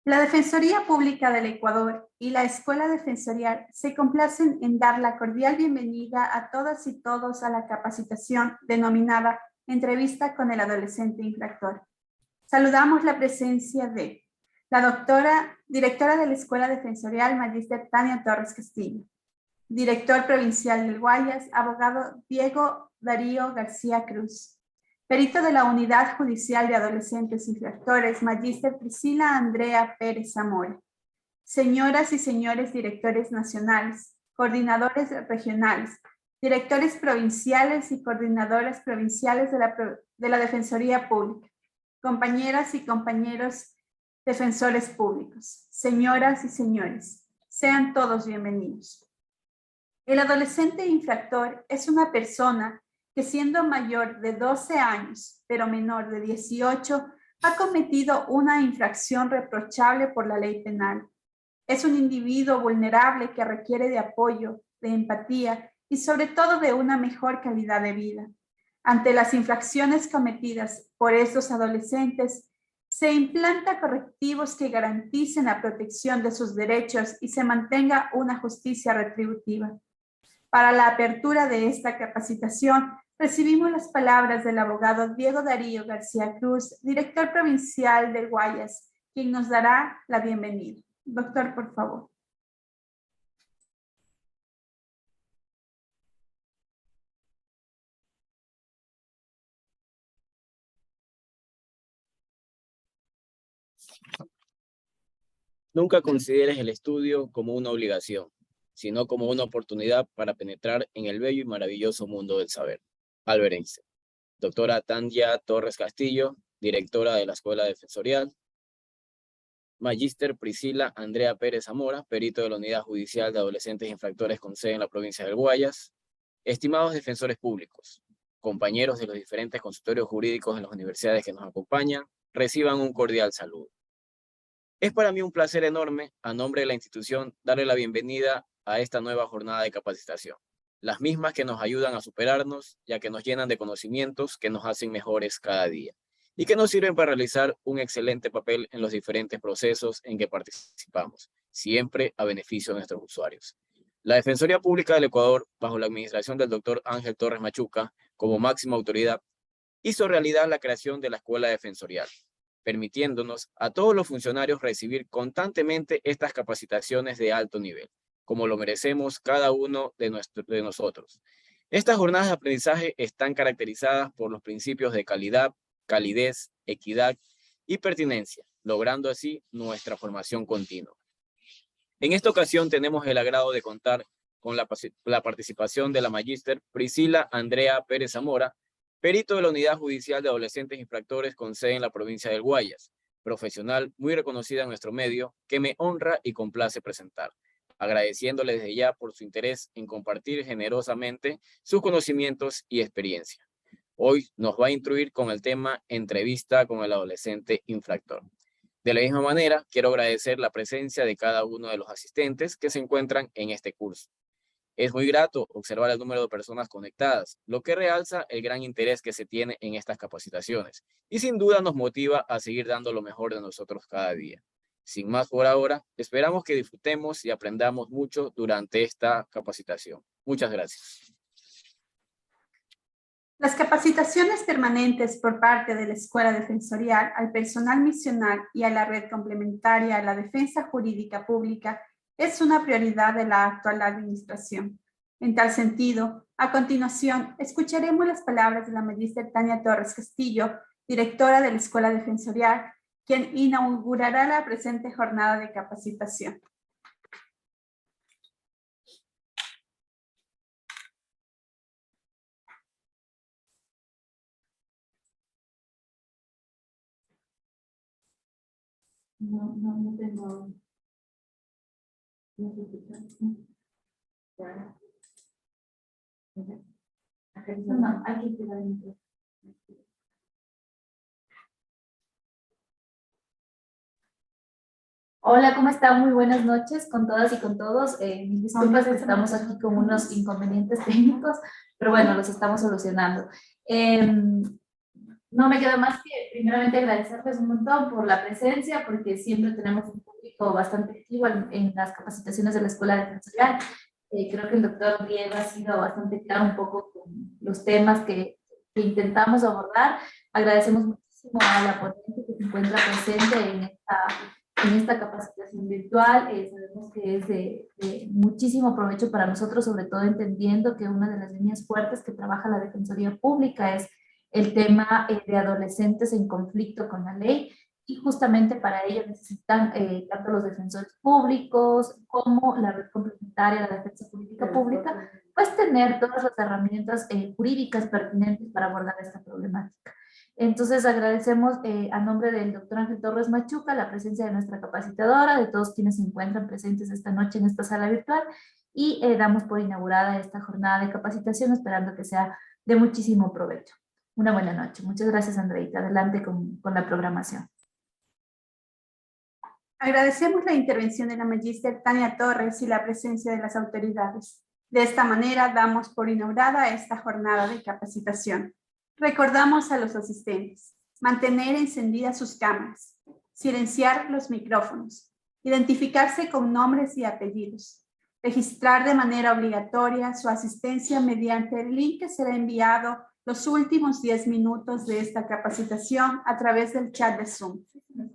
La Defensoría Pública del Ecuador y la Escuela Defensorial se complacen en dar la cordial bienvenida a todas y todos a la capacitación denominada Entrevista con el Adolescente Infractor. Saludamos la presencia de la directora de la Escuela Defensorial, Magíster Tania Torres Castillo, director provincial del Guayas, abogado Diego Darío García Cruz, perito de la Unidad Judicial de Adolescentes Infractores, Magíster Priscila Andrea Pérez Zamora, señoras y señores directores nacionales, coordinadores regionales, directores provinciales y coordinadoras provinciales de la Defensoría Pública, compañeras y compañeros defensores públicos, señoras y señores, sean todos bienvenidos. El adolescente infractor es una persona que siendo mayor de 12 años, pero menor de 18, ha cometido una infracción reprochable por la ley penal. Es un individuo vulnerable que requiere de apoyo, de empatía y sobre todo de una mejor calidad de vida. Ante las infracciones cometidas por estos adolescentes, se implanta correctivos que garanticen la protección de sus derechos y se mantenga una justicia retributiva. Para la apertura de esta capacitación, recibimos las palabras del abogado Diego Darío García Cruz, director provincial del Guayas, quien nos dará la bienvenida. Doctor, por favor. Nunca consideres el estudio como una obligación, sino como una oportunidad para penetrar en el bello y maravilloso mundo del saber. Albert Einstein. Doctora Tania Torres Castillo, directora de la Escuela Defensorial. Magíster Priscila Andrea Pérez Zamora, perito de la Unidad Judicial de Adolescentes Infractores con sede en la provincia del Guayas. Estimados defensores públicos, compañeros de los diferentes consultorios jurídicos en las universidades que nos acompañan, reciban un cordial saludo. Es para mí un placer enorme, a nombre de la institución, darle la bienvenida a esta nueva jornada de capacitación. Las mismas que nos ayudan a superarnos, ya que nos llenan de conocimientos que nos hacen mejores cada día y que nos sirven para realizar un excelente papel en los diferentes procesos en que participamos, siempre a beneficio de nuestros usuarios. La Defensoría Pública del Ecuador, bajo la administración del doctor Ángel Torres Machuca, como máxima autoridad, hizo realidad la creación de la Escuela Defensorial, permitiéndonos a todos los funcionarios recibir constantemente estas capacitaciones de alto nivel, como lo merecemos cada uno de nosotros. Estas jornadas de aprendizaje están caracterizadas por los principios de calidad, calidez, equidad y pertinencia, logrando así nuestra formación continua. En esta ocasión tenemos el agrado de contar con la participación de la magíster Priscila Andrea Pérez Zamora, perito de la Unidad Judicial de Adolescentes Infractores con sede en la provincia del Guayas, profesional muy reconocida en nuestro medio, que me honra y complace presentar, agradeciéndole desde ya por su interés en compartir generosamente sus conocimientos y experiencia. Hoy nos va a instruir con el tema Entrevista con el Adolescente Infractor. De la misma manera, quiero agradecer la presencia de cada uno de los asistentes que se encuentran en este curso. Es muy grato observar el número de personas conectadas, lo que realza el gran interés que se tiene en estas capacitaciones y sin duda nos motiva a seguir dando lo mejor de nosotros cada día. Sin más por ahora, esperamos que disfrutemos y aprendamos mucho durante esta capacitación. Muchas gracias. Las capacitaciones permanentes por parte de la Escuela Defensorial al personal misional y a la red complementaria a la defensa jurídica pública es una prioridad de la actual administración. En tal sentido, a continuación, escucharemos las palabras de la magíster Tania Torres Castillo, directora de la Escuela Defensorial, quien inaugurará la presente jornada de capacitación. No tengo. No se escucha. No, hay que quedar en. Hola, ¿cómo está? Muy buenas noches con todas y con todos. Mis disculpas que estamos aquí con unos inconvenientes técnicos, pero bueno, los estamos solucionando. no me queda más que primeramente agradecerles un montón por la presencia, porque siempre tenemos un público bastante activo en las capacitaciones de la Escuela Defensorial. Creo que el doctor Diego ha sido bastante claro un poco con los temas que intentamos abordar. Agradecemos muchísimo a la ponente que se encuentra presente en esta capacitación virtual. Sabemos que es de muchísimo provecho para nosotros, sobre todo entendiendo que una de las líneas fuertes que trabaja la Defensoría Pública es el tema de adolescentes en conflicto con la ley, y justamente para ello necesitan tanto los defensores públicos como la red complementaria de la defensa jurídica pública, pues tener todas las herramientas jurídicas pertinentes para abordar esta problemática. Entonces agradecemos a nombre del doctor Ángel Torres Machuca la presencia de nuestra capacitadora, de todos quienes se encuentran presentes esta noche en esta sala virtual, y damos por inaugurada esta jornada de capacitación, esperando que sea de muchísimo provecho. Una buena noche. Muchas gracias, Andreita. Adelante con la programación. Agradecemos la intervención de la magíster Tania Torres y la presencia de las autoridades. De esta manera damos por inaugurada esta jornada de capacitación. Recordamos a los asistentes: mantener encendidas sus cámaras, silenciar los micrófonos, identificarse con nombres y apellidos, registrar de manera obligatoria su asistencia mediante el link que será enviado los últimos 10 minutos de esta capacitación a través del chat de Zoom.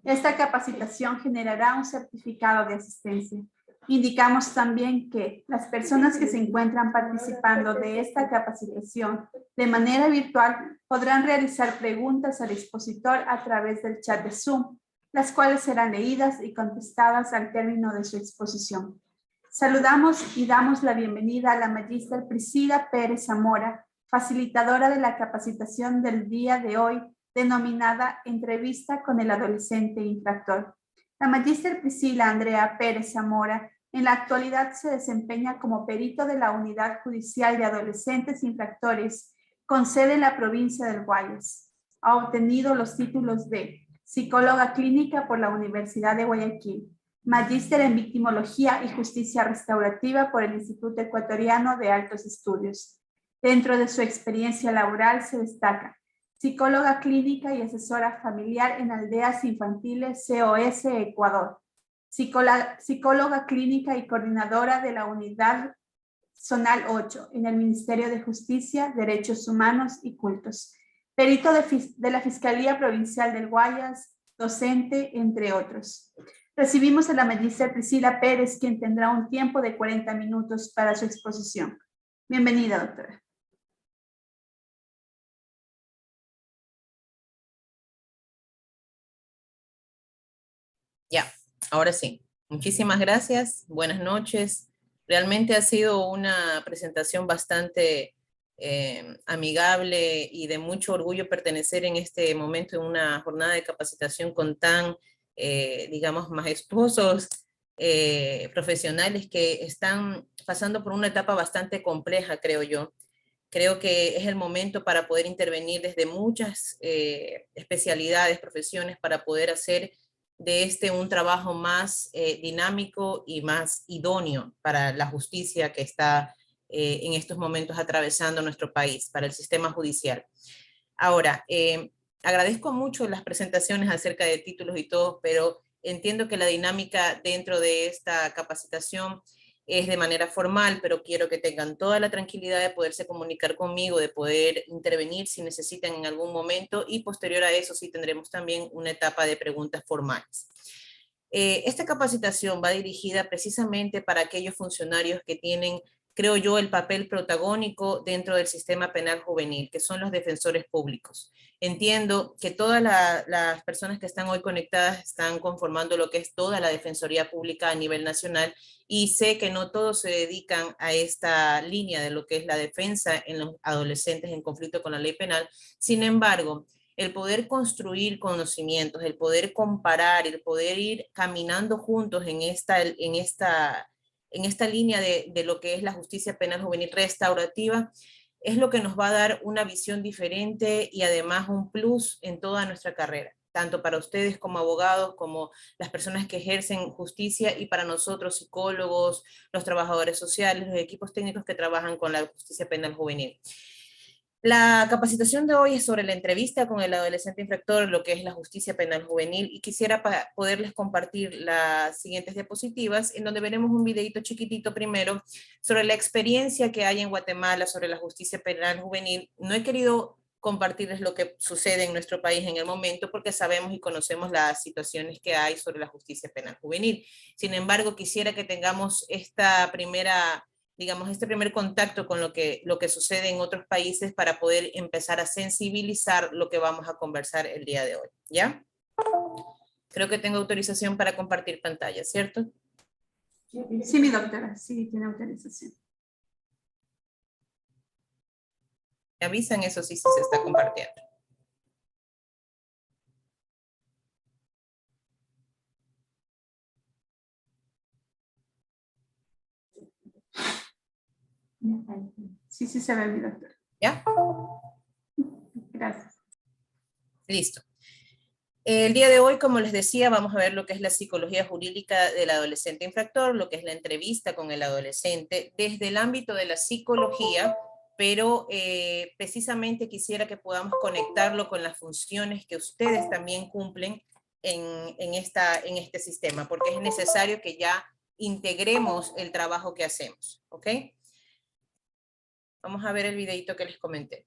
Esta capacitación generará un certificado de asistencia. Indicamos también que las personas que se encuentran participando de esta capacitación de manera virtual podrán realizar preguntas al expositor a través del chat de Zoom, las cuales serán leídas y contestadas al término de su exposición. Saludamos y damos la bienvenida a la magíster Priscila Pérez Zamora, facilitadora de la capacitación del día de hoy, denominada Entrevista con el adolescente infractor. La magíster Priscila Andrea Pérez Zamora en la actualidad se desempeña como perito de la Unidad Judicial de Adolescentes Infractores con sede en la provincia del Guayas. Ha obtenido los títulos de psicóloga clínica por la Universidad de Guayaquil, magíster en victimología y justicia restaurativa por el Instituto Ecuatoriano de Altos Estudios. Dentro de su experiencia laboral se destaca psicóloga clínica y asesora familiar en aldeas infantiles COS Ecuador, psicóloga clínica y coordinadora de la unidad zonal 8 en el Ministerio de Justicia, Derechos Humanos y Cultos, perito de la Fiscalía Provincial del Guayas, docente, entre otros. Recibimos a la magíster Priscila Pérez, quien tendrá un tiempo de 40 minutos para su exposición. Bienvenida, doctora. Ya, ahora sí. Muchísimas gracias. Buenas noches. Realmente ha sido una presentación bastante amigable y de mucho orgullo pertenecer en este momento en una jornada de capacitación con tan, digamos, majestuosos profesionales que están pasando por una etapa bastante compleja, creo yo. Creo que es el momento para poder intervenir desde muchas especialidades, profesiones, para poder hacer de este un trabajo más dinámico y más idóneo para la justicia que está en estos momentos atravesando nuestro país, para el sistema judicial. Ahora, agradezco mucho las presentaciones acerca de títulos y todo, pero entiendo que la dinámica dentro de esta capacitación es de manera formal, pero quiero que tengan toda la tranquilidad de poderse comunicar conmigo, de poder intervenir si necesitan en algún momento, y posterior a eso sí tendremos también una etapa de preguntas formales. Esta capacitación va dirigida precisamente para aquellos funcionarios que tienen, creo yo, el papel protagónico dentro del sistema penal juvenil, que son los defensores públicos. Entiendo que todas las personas que están hoy conectadas están conformando lo que es toda la Defensoría Pública a nivel nacional, y sé que no todos se dedican a esta línea de lo que es la defensa en los adolescentes en conflicto con la ley penal. Sin embargo, el poder construir conocimientos, el poder comparar, el poder ir caminando juntos en esta línea de lo que es la justicia penal juvenil restaurativa, es lo que nos va a dar una visión diferente y además un plus en toda nuestra carrera, tanto para ustedes como abogados, como las personas que ejercen justicia, y para nosotros psicólogos, los trabajadores sociales, los equipos técnicos que trabajan con la justicia penal juvenil. La capacitación de hoy es sobre la entrevista con el adolescente infractor, lo que es la justicia penal juvenil, y quisiera poderles compartir las siguientes diapositivas, en donde veremos un videito chiquitito primero sobre la experiencia que hay en Guatemala sobre la justicia penal juvenil. No he querido compartirles lo que sucede en nuestro país en el momento, porque sabemos y conocemos las situaciones que hay sobre la justicia penal juvenil. Sin embargo, quisiera que tengamos esta primera, digamos, este primer contacto con lo que sucede en otros países para poder empezar a sensibilizar lo que vamos a conversar el día de hoy, ¿ya? Creo que tengo autorización para compartir pantalla, ¿cierto? Sí, mi doctora, sí, tiene autorización. Me avisan eso sí se está compartiendo. Sí, sí se ve, mi doctora. ¿Ya? Gracias. Listo. El día de hoy, como les decía, vamos a ver lo que es la psicología jurídica del adolescente infractor, lo que es la entrevista con el adolescente desde el ámbito de la psicología, pero precisamente quisiera que podamos conectarlo con las funciones que ustedes también cumplen en este sistema, porque es necesario que ya integremos el trabajo que hacemos, ¿ok? Vamos a ver el videito que les comenté.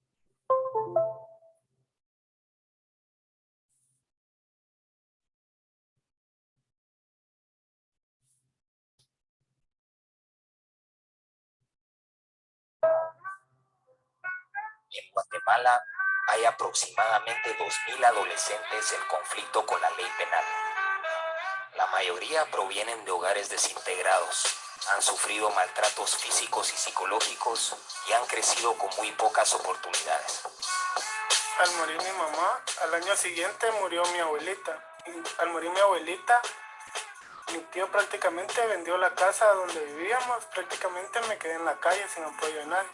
En Guatemala hay aproximadamente 2.000 adolescentes en conflicto con la ley penal. La mayoría provienen de hogares desintegrados, han sufrido maltratos físicos y psicológicos y han crecido con muy pocas oportunidades. Al morir mi mamá, al año siguiente murió mi abuelita. Y al morir mi abuelita, mi tío prácticamente vendió la casa donde vivíamos, prácticamente me quedé en la calle sin apoyo de nadie.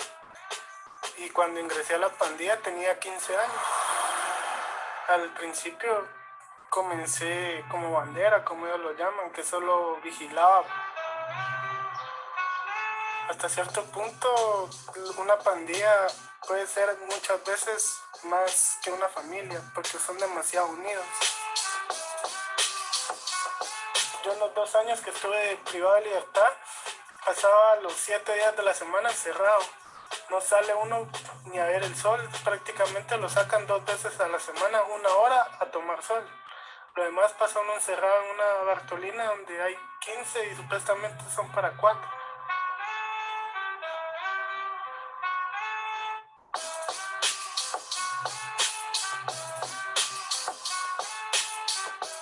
Y cuando ingresé a la pandilla tenía 15 años. Al principio comencé como bandera, como ellos lo llaman, que solo vigilaba. Hasta cierto punto, una pandilla puede ser muchas veces más que una familia, porque son demasiado unidos. Yo en los 2 años que estuve privado de libertad, pasaba los 7 días de la semana encerrado. No sale uno ni a ver el sol, prácticamente lo sacan 2 veces a la semana, 1 hora a tomar sol. Lo demás pasa uno encerrado en una Bartolina donde hay 15 y supuestamente son para 4.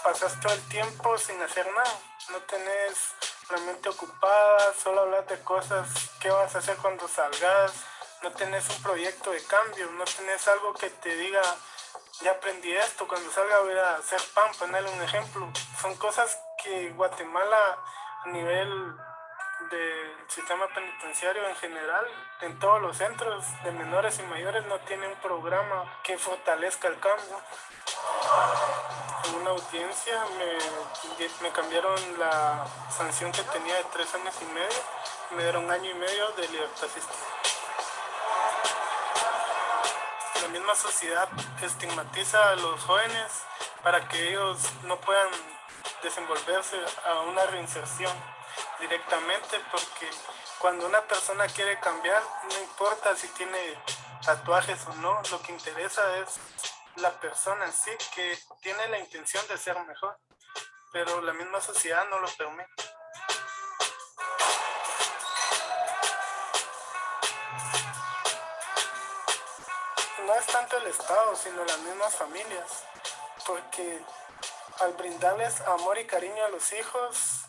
Pasas todo el tiempo sin hacer nada, no tenés la mente ocupada, solo hablas de cosas que vas a hacer cuando salgas, no tenés un proyecto de cambio, no tenés algo que te diga, ya aprendí esto, cuando salga voy a hacer pan, ponerle un ejemplo. Son cosas que Guatemala a nivel del sistema penitenciario en general, en todos los centros de menores y mayores no tiene un programa que fortalezca el cambio. En una audiencia me cambiaron la sanción que tenía de 3 años y medio, me dieron 1 año y medio de libertad asistida. La misma sociedad estigmatiza a los jóvenes para que ellos no puedan desenvolverse a una reinserción directamente, porque cuando una persona quiere cambiar, no importa si tiene tatuajes o no, lo que interesa es la persona en sí, que tiene la intención de ser mejor, pero la misma sociedad no lo permite. No es tanto el Estado, sino las mismas familias, porque al brindarles amor y cariño a los hijos,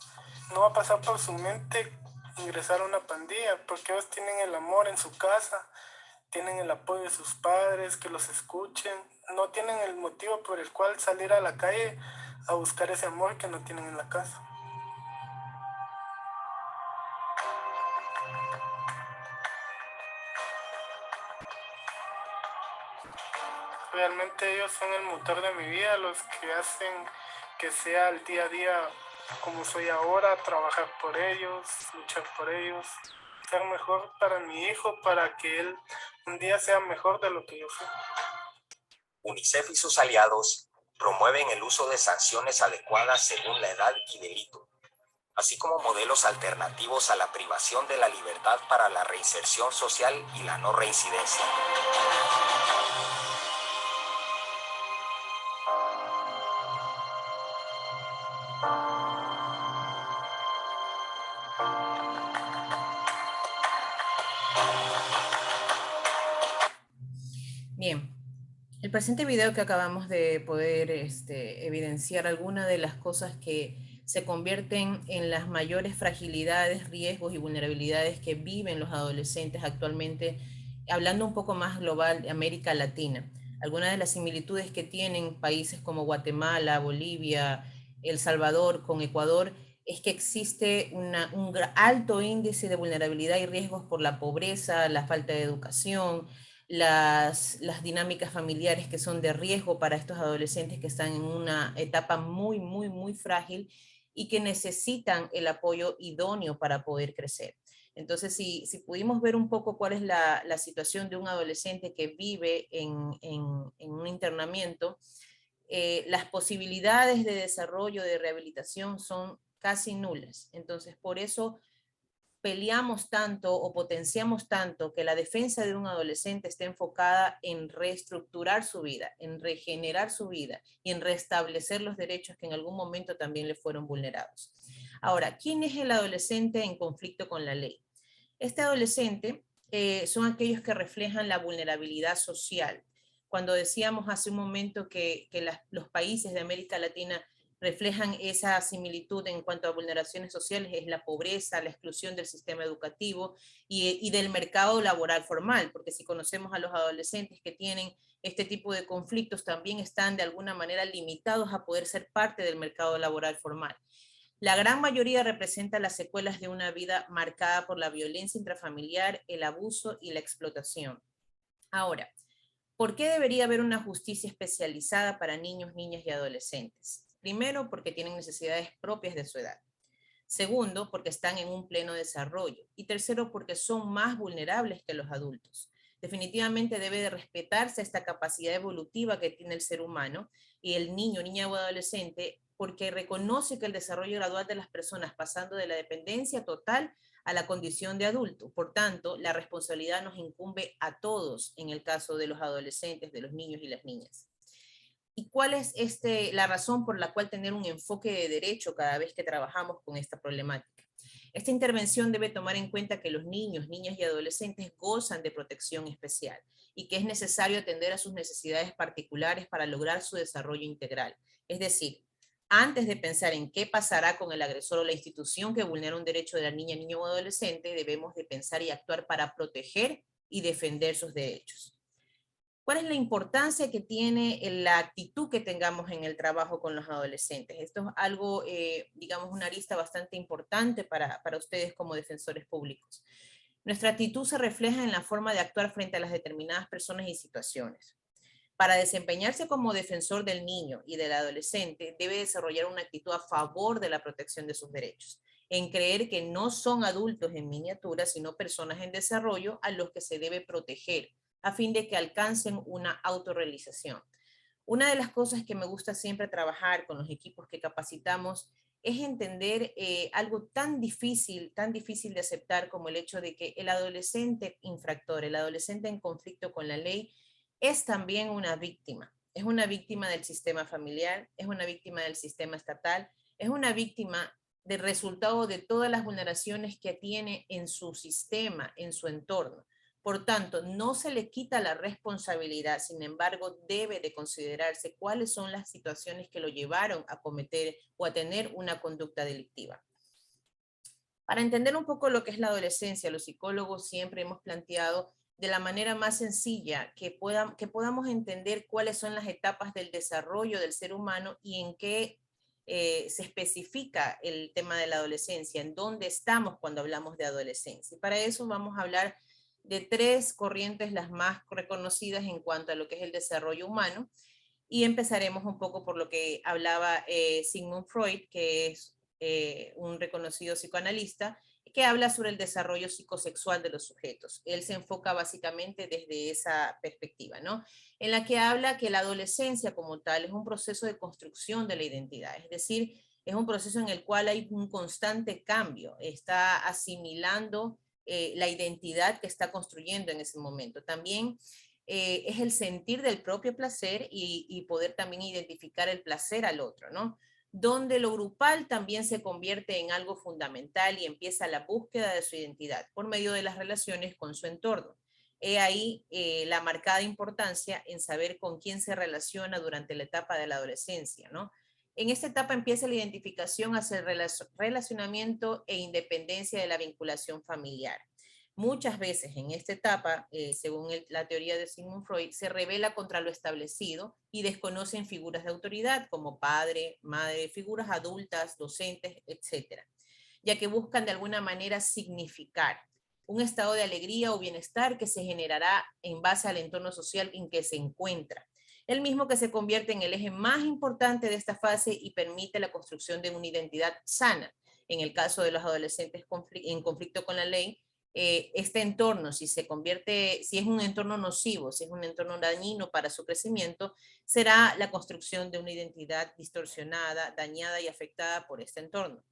no va a pasar por su mente ingresar a una pandilla, porque ellos tienen el amor en su casa, tienen el apoyo de sus padres, que los escuchen, no tienen el motivo por el cual salir a la calle a buscar ese amor que no tienen en la casa. Realmente ellos son el motor de mi vida, los que hacen que sea el día a día como soy ahora, trabajar por ellos, luchar por ellos, ser mejor para mi hijo, para que él un día sea mejor de lo que yo fui. UNICEF y sus aliados promueven el uso de sanciones adecuadas según la edad y delito, así como modelos alternativos a la privación de la libertad para la reinserción social y la no reincidencia. Bien, el presente video que acabamos de poder evidenciar algunas de las cosas que se convierten en las mayores fragilidades, riesgos y vulnerabilidades que viven los adolescentes actualmente, hablando un poco más global de América Latina. Algunas de las similitudes que tienen países como Guatemala, Bolivia, El Salvador con Ecuador es que existe un alto índice de vulnerabilidad y riesgos por la pobreza, la falta de educación, las dinámicas familiares que son de riesgo para estos adolescentes que están en una etapa muy frágil y que necesitan el apoyo idóneo para poder crecer. Entonces, si pudimos ver un poco cuál es la situación de un adolescente que vive en un internamiento, las posibilidades de desarrollo, de rehabilitación son casi nulas. Entonces, por eso peleamos tanto o potenciamos tanto que la defensa de un adolescente esté enfocada en reestructurar su vida, en regenerar su vida y en restablecer los derechos que en algún momento también le fueron vulnerados. Ahora, ¿quién es el adolescente en conflicto con la ley? Este adolescente son aquellos que reflejan la vulnerabilidad social. Cuando decíamos hace un momento que los países de América Latina reflejan esa similitud en cuanto a vulneraciones sociales, es la pobreza, la exclusión del sistema educativo y del mercado laboral formal, porque si conocemos a los adolescentes que tienen este tipo de conflictos, también están de alguna manera limitados a poder ser parte del mercado laboral formal. La gran mayoría representa las secuelas de una vida marcada por la violencia intrafamiliar, el abuso y la explotación. Ahora, ¿por qué debería haber una justicia especializada para niños, niñas y adolescentes? Primero, porque tienen necesidades propias de su edad. Segundo, porque están en un pleno desarrollo. Y tercero, porque son más vulnerables que los adultos. Definitivamente debe de respetarse esta capacidad evolutiva que tiene el ser humano y el niño, niña o adolescente, porque reconoce que el desarrollo gradual de las personas pasando de la dependencia total a la condición de adulto. Por tanto, la responsabilidad nos incumbe a todos en el caso de los adolescentes, de los niños y las niñas. ¿Y cuál es la razón por la cual tener un enfoque de derecho cada vez que trabajamos con esta problemática? Esta intervención debe tomar en cuenta que los niños, niñas y adolescentes gozan de protección especial y que es necesario atender a sus necesidades particulares para lograr su desarrollo integral. Es decir, antes de pensar en qué pasará con el agresor o la institución que vulnera un derecho de la niña, niño o adolescente, debemos de pensar y actuar para proteger y defender sus derechos. ¿Cuál es la importancia que tiene la actitud que tengamos en el trabajo con los adolescentes? Esto es algo, digamos, una arista bastante importante para ustedes como defensores públicos. Nuestra actitud se refleja en la forma de actuar frente a las determinadas personas y situaciones. Para desempeñarse como defensor del niño y del adolescente, debe desarrollar una actitud a favor de la protección de sus derechos, en creer que no son adultos en miniatura, sino personas en desarrollo a los que se debe proteger, a fin de que alcancen una autorrealización. Una de las cosas que me gusta siempre trabajar con los equipos que capacitamos es entender algo tan difícil de aceptar como el hecho de que el adolescente infractor, el adolescente en conflicto con la ley, es también una víctima. Es una víctima del sistema familiar, es una víctima del sistema estatal, es una víctima del resultado de todas las vulneraciones que tiene en su sistema, en su entorno. Por tanto, no se le quita la responsabilidad, sin embargo, debe de considerarse cuáles son las situaciones que lo llevaron a cometer o a tener una conducta delictiva. Para entender un poco lo que es la adolescencia, los psicólogos siempre hemos planteado de la manera más sencilla que podamos entender cuáles son las etapas del desarrollo del ser humano y en qué se especifica el tema de la adolescencia, en dónde estamos cuando hablamos de adolescencia. Y para eso vamos a hablar de tres corrientes las más reconocidas en cuanto a lo que es el desarrollo humano, y empezaremos un poco por lo que hablaba Sigmund Freud, que es un reconocido psicoanalista, que habla sobre el desarrollo psicosexual de los sujetos. Él se enfoca básicamente desde esa perspectiva, ¿no? En la que habla que la adolescencia como tal es un proceso de construcción de la identidad, es decir, es un proceso en el cual hay un constante cambio, está asimilando la identidad que está construyendo en ese momento. También es el sentir del propio placer y poder también identificar el placer al otro, ¿no? Donde lo grupal también se convierte en algo fundamental y empieza la búsqueda de su identidad por medio de las relaciones con su entorno. He ahí la marcada importancia en saber con quién se relaciona durante la etapa de la adolescencia, ¿no? En esta etapa empieza la identificación hacia el relacionamiento e independencia de la vinculación familiar. Muchas veces en esta etapa, según la teoría de Sigmund Freud, se rebela contra lo establecido y desconocen figuras de autoridad como padre, madre, figuras adultas, docentes, etc., ya que buscan de alguna manera significar un estado de alegría o bienestar que se generará en base al entorno social en que se encuentra. El mismo que se convierte en el eje más importante de esta fase y permite la construcción de una identidad sana. En el caso de los adolescentes en conflicto con la ley, este entorno, si es un entorno nocivo, si es un entorno dañino para su crecimiento, será la construcción de una identidad distorsionada, dañada y afectada por este entorno.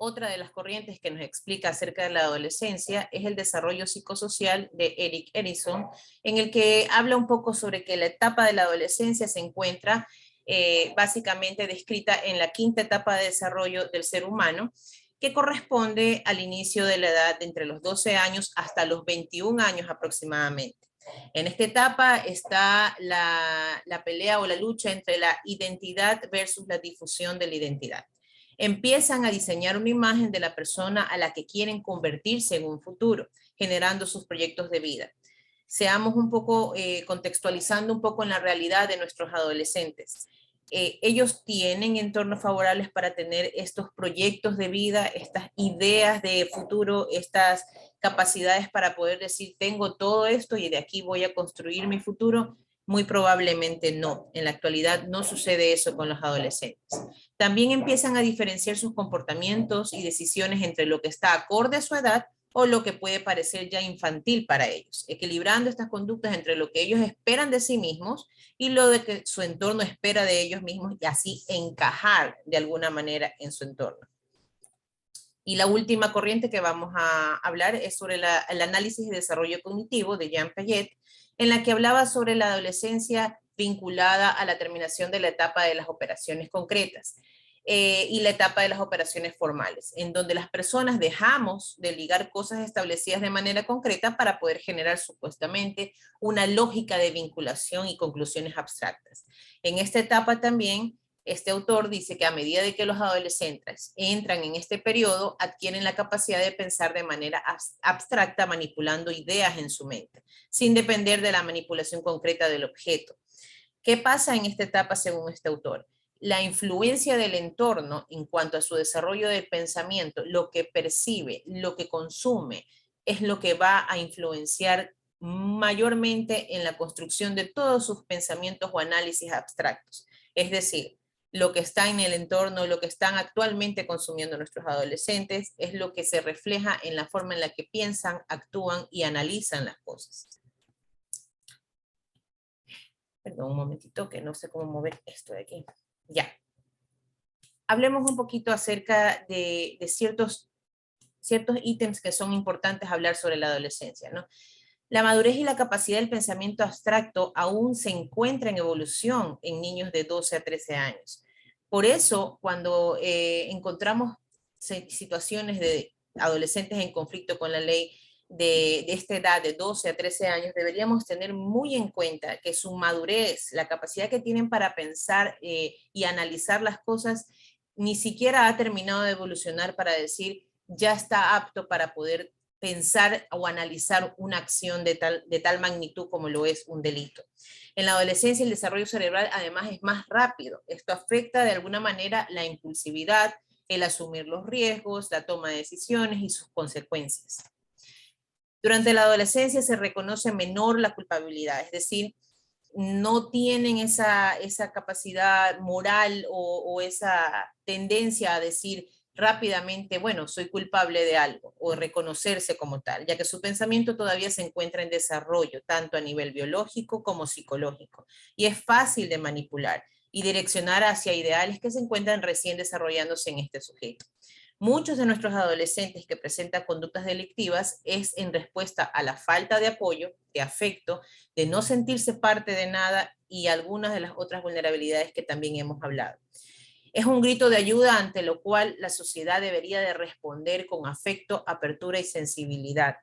Otra de las corrientes que nos explica acerca de la adolescencia es el desarrollo psicosocial de Erik Erikson, en el que habla un poco sobre que la etapa de la adolescencia se encuentra básicamente descrita en la quinta etapa de desarrollo del ser humano, que corresponde al inicio de la edad de entre los 12 años hasta los 21 años aproximadamente. En esta etapa está la pelea o la lucha entre la identidad versus la difusión de la identidad. Empiezan a diseñar una imagen de la persona a la que quieren convertirse en un futuro, generando sus proyectos de vida. Seamos un poco, contextualizando un poco en la realidad de nuestros adolescentes. Ellos tienen entornos favorables para tener estos proyectos de vida, estas ideas de futuro, estas capacidades para poder decir, tengo todo esto y de aquí voy a construir mi futuro. Muy probablemente no. En la actualidad no sucede eso con los adolescentes. También empiezan a diferenciar sus comportamientos y decisiones entre lo que está acorde a su edad o lo que puede parecer ya infantil para ellos, equilibrando estas conductas entre lo que ellos esperan de sí mismos y lo de que su entorno espera de ellos mismos y así encajar de alguna manera en su entorno. Y la última corriente que vamos a hablar es sobre el análisis y desarrollo cognitivo de Jean Piaget, en la que hablaba sobre la adolescencia vinculada a la terminación de la etapa de las operaciones concretas y la etapa de las operaciones formales, en donde las personas dejamos de ligar cosas establecidas de manera concreta para poder generar supuestamente una lógica de vinculación y conclusiones abstractas. En esta etapa también, este autor dice que a medida de que los adolescentes entran en este periodo, adquieren la capacidad de pensar de manera abstracta, manipulando ideas en su mente, sin depender de la manipulación concreta del objeto. ¿Qué pasa en esta etapa según este autor? La influencia del entorno en cuanto a su desarrollo del pensamiento, lo que percibe, lo que consume, es lo que va a influenciar mayormente en la construcción de todos sus pensamientos o análisis abstractos. Es decir, lo que está en el entorno, lo que están actualmente consumiendo nuestros adolescentes, es lo que se refleja en la forma en la que piensan, actúan y analizan las cosas. Perdón, un momentito, que no sé cómo mover esto de aquí. Ya. Hablemos un poquito acerca de ciertos ítems que son importantes hablar sobre la adolescencia, ¿no? La madurez y la capacidad del pensamiento abstracto aún se encuentra en evolución en niños de 12 a 13 años. Por eso, cuando encontramos situaciones de adolescentes en conflicto con la ley de esta edad, de 12 a 13 años, deberíamos tener muy en cuenta que su madurez, la capacidad que tienen para pensar y analizar las cosas, ni siquiera ha terminado de evolucionar para decir, ya está apto para poder pensar o analizar una acción de tal magnitud como lo es un delito. En la adolescencia el desarrollo cerebral además es más rápido. Esto afecta de alguna manera la impulsividad, el asumir los riesgos, la toma de decisiones y sus consecuencias. Durante la adolescencia se reconoce menor la culpabilidad, es decir, no tienen esa capacidad moral o esa tendencia a decir, rápidamente, bueno, soy culpable de algo, o reconocerse como tal, ya que su pensamiento todavía se encuentra en desarrollo, tanto a nivel biológico como psicológico, y es fácil de manipular y direccionar hacia ideales que se encuentran recién desarrollándose en este sujeto. Muchos de nuestros adolescentes que presentan conductas delictivas es en respuesta a la falta de apoyo, de afecto, de no sentirse parte de nada y algunas de las otras vulnerabilidades que también hemos hablado. Es un grito de ayuda ante lo cual la sociedad debería de responder con afecto, apertura y sensibilidad.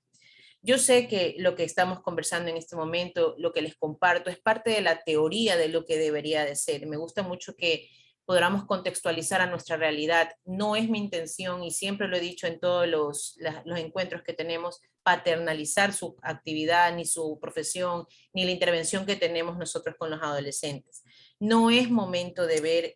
Yo sé que lo que estamos conversando en este momento, lo que les comparto, es parte de la teoría de lo que debería de ser. Me gusta mucho que podamos contextualizar a nuestra realidad. No es mi intención, y siempre lo he dicho en todos los encuentros que tenemos, paternalizar su actividad, ni su profesión, ni la intervención que tenemos nosotros con los adolescentes. No es momento de ver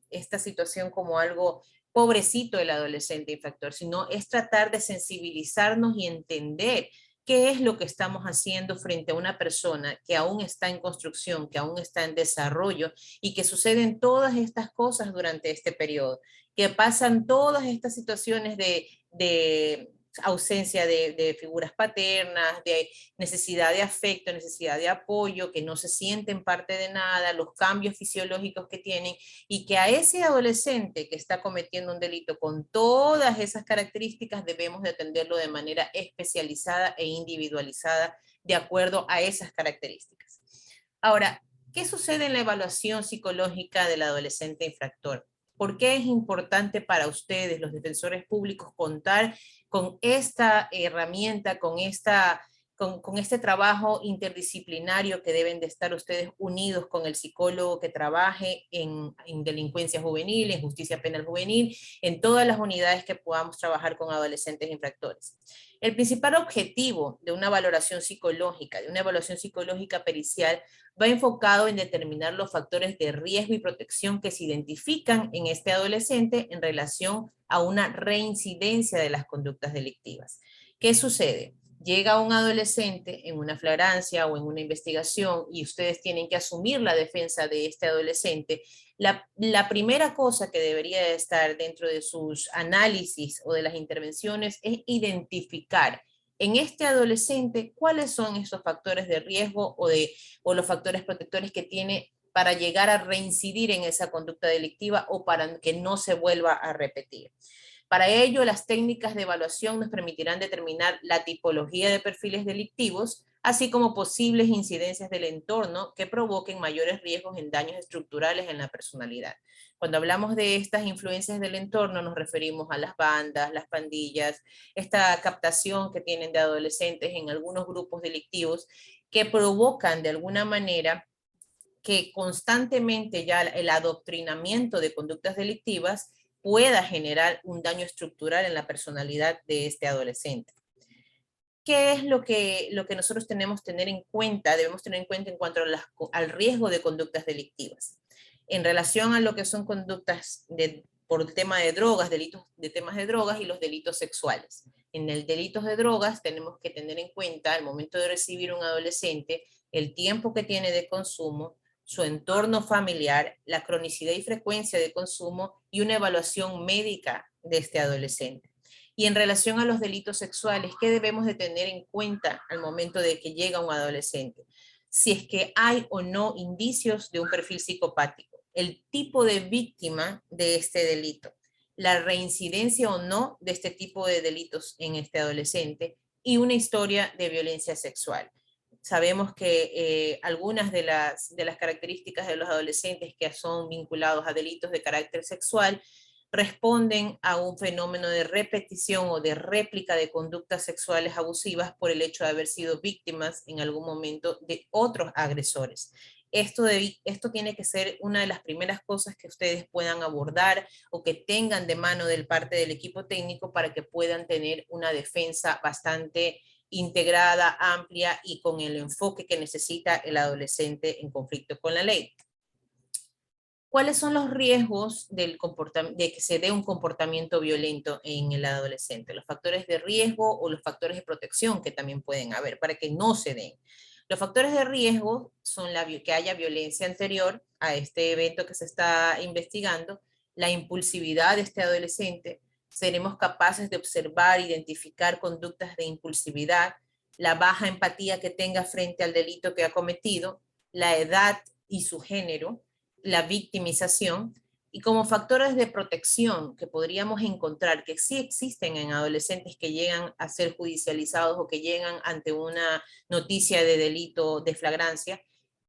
esta situación como algo pobrecito del adolescente infractor, sino es tratar de sensibilizarnos y entender qué es lo que estamos haciendo frente a una persona que aún está en construcción, que aún está en desarrollo y que suceden todas estas cosas durante este periodo, que pasan todas estas situaciones de ausencia de figuras paternas, de necesidad de afecto, necesidad de apoyo, que no se sienten parte de nada, los cambios fisiológicos que tienen, y que a ese adolescente que está cometiendo un delito con todas esas características debemos de atenderlo de manera especializada e individualizada de acuerdo a esas características. Ahora, ¿qué sucede en la evaluación psicológica del adolescente infractor? ¿Por qué es importante para ustedes, los defensores públicos, contar con esta herramienta, con este trabajo interdisciplinario que deben de estar ustedes unidos con el psicólogo que trabaje en delincuencia juvenil, en justicia penal juvenil, en todas las unidades que podamos trabajar con adolescentes infractores? El principal objetivo de una valoración psicológica, de una evaluación psicológica pericial, va enfocado en determinar los factores de riesgo y protección que se identifican en este adolescente en relación a una reincidencia de las conductas delictivas. ¿Qué sucede? Llega un adolescente en una flagrancia o en una investigación y ustedes tienen que asumir la defensa de este adolescente. La primera cosa que debería estar dentro de sus análisis o de las intervenciones es identificar en este adolescente cuáles son esos factores de riesgo o los factores protectores que tiene para llegar a reincidir en esa conducta delictiva o para que no se vuelva a repetir. Para ello, las técnicas de evaluación nos permitirán determinar la tipología de perfiles delictivos, así como posibles incidencias del entorno que provoquen mayores riesgos en daños estructurales en la personalidad. Cuando hablamos de estas influencias del entorno, nos referimos a las bandas, las pandillas, esta captación que tienen de adolescentes en algunos grupos delictivos que provocan de alguna manera que constantemente ya el adoctrinamiento de conductas delictivas pueda generar un daño estructural en la personalidad de este adolescente. ¿Qué es lo que nosotros debemos tener en cuenta en cuanto al riesgo de conductas delictivas? En relación a lo que son conductas por el tema de drogas, delitos de temas de drogas y los delitos sexuales. En el delito de drogas tenemos que tener en cuenta al momento de recibir un adolescente el tiempo que tiene de consumo, su entorno familiar, la cronicidad y frecuencia de consumo y una evaluación médica de este adolescente. Y en relación a los delitos sexuales, ¿qué debemos de tener en cuenta al momento de que llega un adolescente? Si es que hay o no indicios de un perfil psicopático, el tipo de víctima de este delito, la reincidencia o no de este tipo de delitos en este adolescente y una historia de violencia sexual. Sabemos que algunas de las características de los adolescentes que son vinculados a delitos de carácter sexual responden a un fenómeno de repetición o de réplica de conductas sexuales abusivas por el hecho de haber sido víctimas en algún momento de otros agresores. Esto tiene que ser una de las primeras cosas que ustedes puedan abordar o que tengan de mano del parte del equipo técnico para que puedan tener una defensa bastante integrada, amplia y con el enfoque que necesita el adolescente en conflicto con la ley. ¿Cuáles son los riesgos de que se dé un comportamiento violento en el adolescente? Los factores de riesgo o los factores de protección que también pueden haber para que no se den. Los factores de riesgo son que haya violencia anterior a este evento que se está investigando, la impulsividad de este adolescente, seremos capaces de observar, identificar conductas de impulsividad, la baja empatía que tenga frente al delito que ha cometido, la edad y su género, la victimización, y como factores de protección que podríamos encontrar que sí existen en adolescentes que llegan a ser judicializados o que llegan ante una noticia de delito de flagrancia,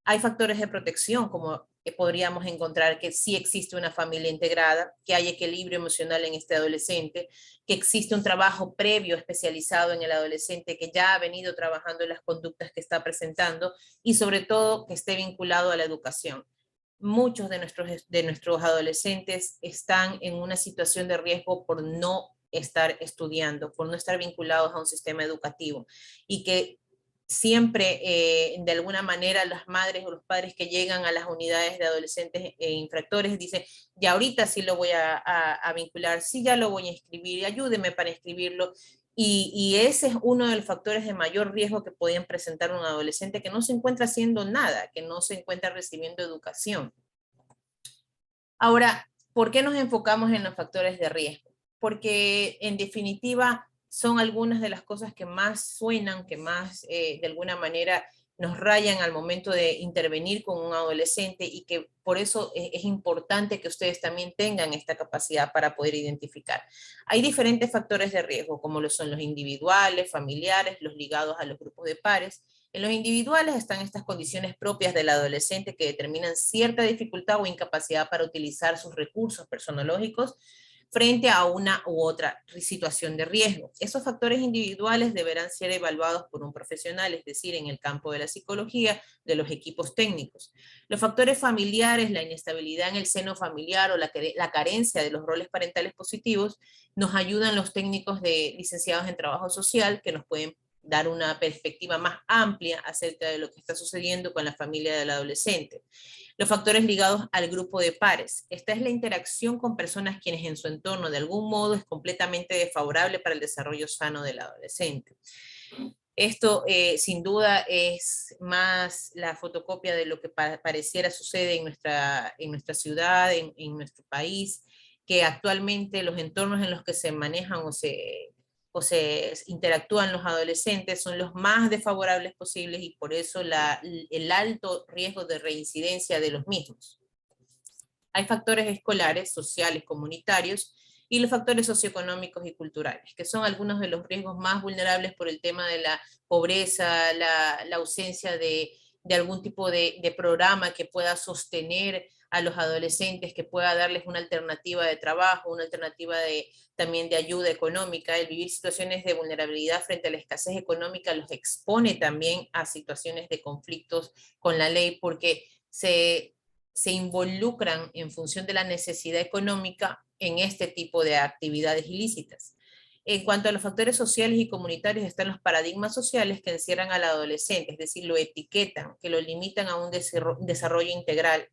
hay factores de protección como podríamos encontrar que sí existe una familia integrada, que hay equilibrio emocional en este adolescente, que existe un trabajo previo especializado en el adolescente que ya ha venido trabajando en las conductas que está presentando y sobre todo que esté vinculado a la educación. Muchos de nuestros adolescentes están en una situación de riesgo por no estar estudiando, por no estar vinculados a un sistema educativo y que siempre, de alguna manera, las madres o los padres que llegan a las unidades de adolescentes infractores dicen, ya ahorita sí lo voy a vincular, sí ya lo voy a inscribir, ayúdeme para inscribirlo. Y ese es uno de los factores de mayor riesgo que podían presentar un adolescente que no se encuentra haciendo nada, que no se encuentra recibiendo educación. Ahora, ¿por qué nos enfocamos en los factores de riesgo? Porque en definitiva son algunas de las cosas que más suenan, que más de alguna manera nos rayan al momento de intervenir con un adolescente y que por eso es importante que ustedes también tengan esta capacidad para poder identificar. Hay diferentes factores de riesgo, como lo son los individuales, familiares, los ligados a los grupos de pares. En los individuales están estas condiciones propias del adolescente que determinan cierta dificultad o incapacidad para utilizar sus recursos personológicos frente a una u otra situación de riesgo. Esos factores individuales deberán ser evaluados por un profesional, es decir, en el campo de la psicología, de los equipos técnicos. Los factores familiares, la inestabilidad en el seno familiar o la carencia de los roles parentales positivos, nos ayudan los técnicos de licenciados en trabajo social que nos pueden dar una perspectiva más amplia acerca de lo que está sucediendo con la familia del adolescente. Los factores ligados al grupo de pares. Esta es la interacción con personas quienes en su entorno de algún modo es completamente desfavorable para el desarrollo sano del adolescente. Esto sin duda es más la fotocopia de lo que pareciera sucede en nuestra ciudad, en nuestro país, que actualmente los entornos en los que se manejan o se interactúan los adolescentes son los más desfavorables posibles y por eso el alto riesgo de reincidencia de los mismos. Hay factores escolares, sociales, comunitarios y los factores socioeconómicos y culturales, que son algunos de los riesgos más vulnerables por el tema de la pobreza, la ausencia de algún tipo de programa que pueda sostener a los adolescentes, que pueda darles una alternativa de trabajo, una alternativa también de ayuda económica. El vivir situaciones de vulnerabilidad frente a la escasez económica los expone también a situaciones de conflictos con la ley, porque se involucran en función de la necesidad económica en este tipo de actividades ilícitas. En cuanto a los factores sociales y comunitarios, están los paradigmas sociales que encierran al adolescente, es decir, lo etiquetan, que lo limitan a un desarrollo integral.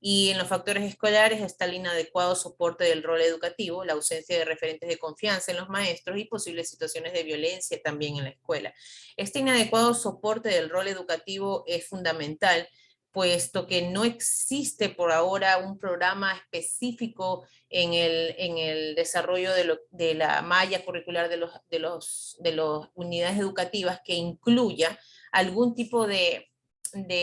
Y en los factores escolares está el inadecuado soporte del rol educativo, la ausencia de referentes de confianza en los maestros y posibles situaciones de violencia también en la escuela. Este inadecuado soporte del rol educativo es fundamental, puesto que no existe por ahora un programa específico en el desarrollo de la malla curricular de las unidades educativas que incluya algún tipo de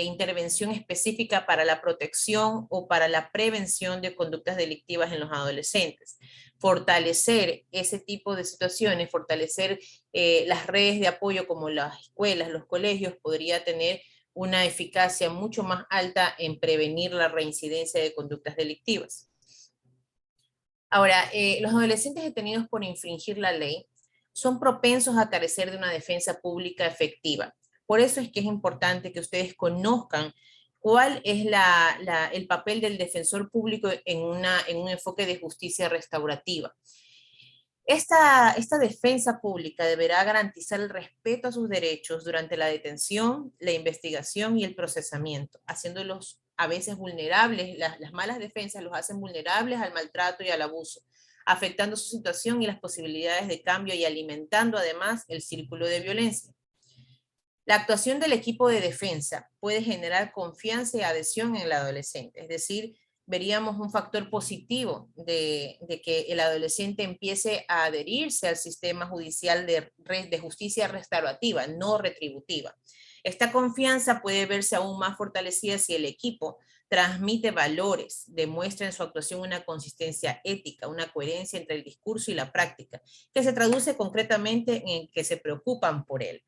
intervención específica para la protección o para la prevención de conductas delictivas en los adolescentes. Fortalecer ese tipo de situaciones, fortalecer las redes de apoyo como las escuelas, los colegios, podría tener una eficacia mucho más alta en prevenir la reincidencia de conductas delictivas. Ahora, los adolescentes detenidos por infringir la ley son propensos a carecer de una defensa pública efectiva. Por eso es que es importante que ustedes conozcan cuál es el papel del defensor público en un enfoque de justicia restaurativa. Esta defensa pública deberá garantizar el respeto a sus derechos durante la detención, la investigación y el procesamiento, haciéndolos a veces vulnerables. Las malas defensas los hacen vulnerables al maltrato y al abuso, afectando su situación y las posibilidades de cambio y alimentando además el círculo de violencia. La actuación del equipo de defensa puede generar confianza y adhesión en el adolescente, es decir, veríamos un factor positivo de que el adolescente empiece a adherirse al sistema judicial de justicia restaurativa, no retributiva. Esta confianza puede verse aún más fortalecida si el equipo transmite valores, demuestra en su actuación una consistencia ética, una coherencia entre el discurso y la práctica, que se traduce concretamente en que se preocupan por él.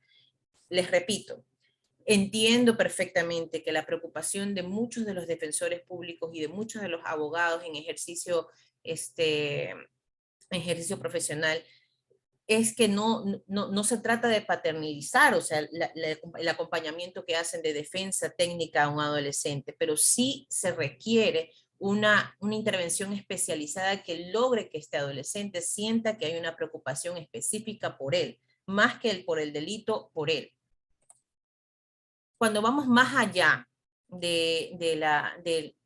Les repito, entiendo perfectamente que la preocupación de muchos de los defensores públicos y de muchos de los abogados en ejercicio profesional es que no se trata de paternalizar, o sea, el acompañamiento que hacen de defensa técnica a un adolescente, pero sí se requiere una intervención especializada que logre que este adolescente sienta que hay una preocupación específica por él, más que por el delito, por él. Cuando vamos más allá de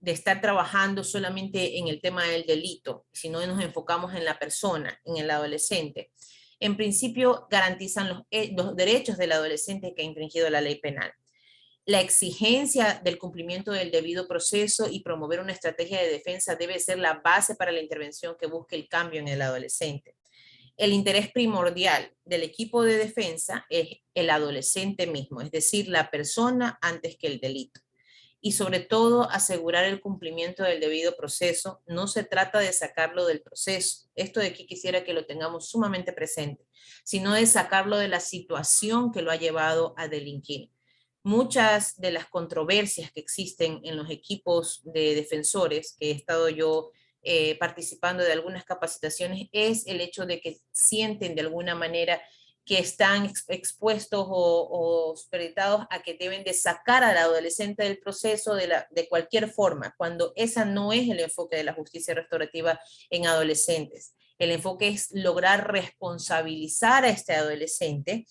estar trabajando solamente en el tema del delito, si no nos enfocamos en la persona, en el adolescente, en principio garantizan los derechos del adolescente que ha infringido la ley penal. La exigencia del cumplimiento del debido proceso y promover una estrategia de defensa debe ser la base para la intervención que busque el cambio en el adolescente. El interés primordial del equipo de defensa es el adolescente mismo, es decir, la persona antes que el delito. Y sobre todo asegurar el cumplimiento del debido proceso. No se trata de sacarlo del proceso, esto de aquí quisiera que lo tengamos sumamente presente, sino de sacarlo de la situación que lo ha llevado a delinquir. Muchas de las controversias que existen en los equipos de defensores, que he estado yo participando de algunas capacitaciones, es el hecho de que sienten de alguna manera que están expuestos o supeditados a que deben de sacar al adolescente del proceso de cualquier forma, cuando esa no es el enfoque de la justicia restaurativa en adolescentes. El enfoque es lograr responsabilizar a este adolescente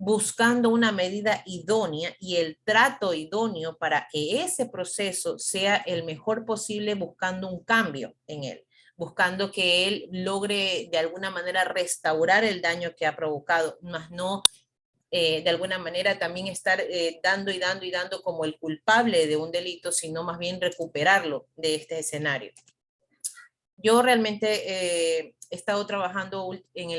buscando una medida idónea y el trato idóneo para que ese proceso sea el mejor posible, buscando un cambio en él, buscando que él logre de alguna manera restaurar el daño que ha provocado, más no de alguna manera también estar dando y dando y dando como el culpable de un delito, sino más bien recuperarlo de este escenario. Yo realmente he estado trabajando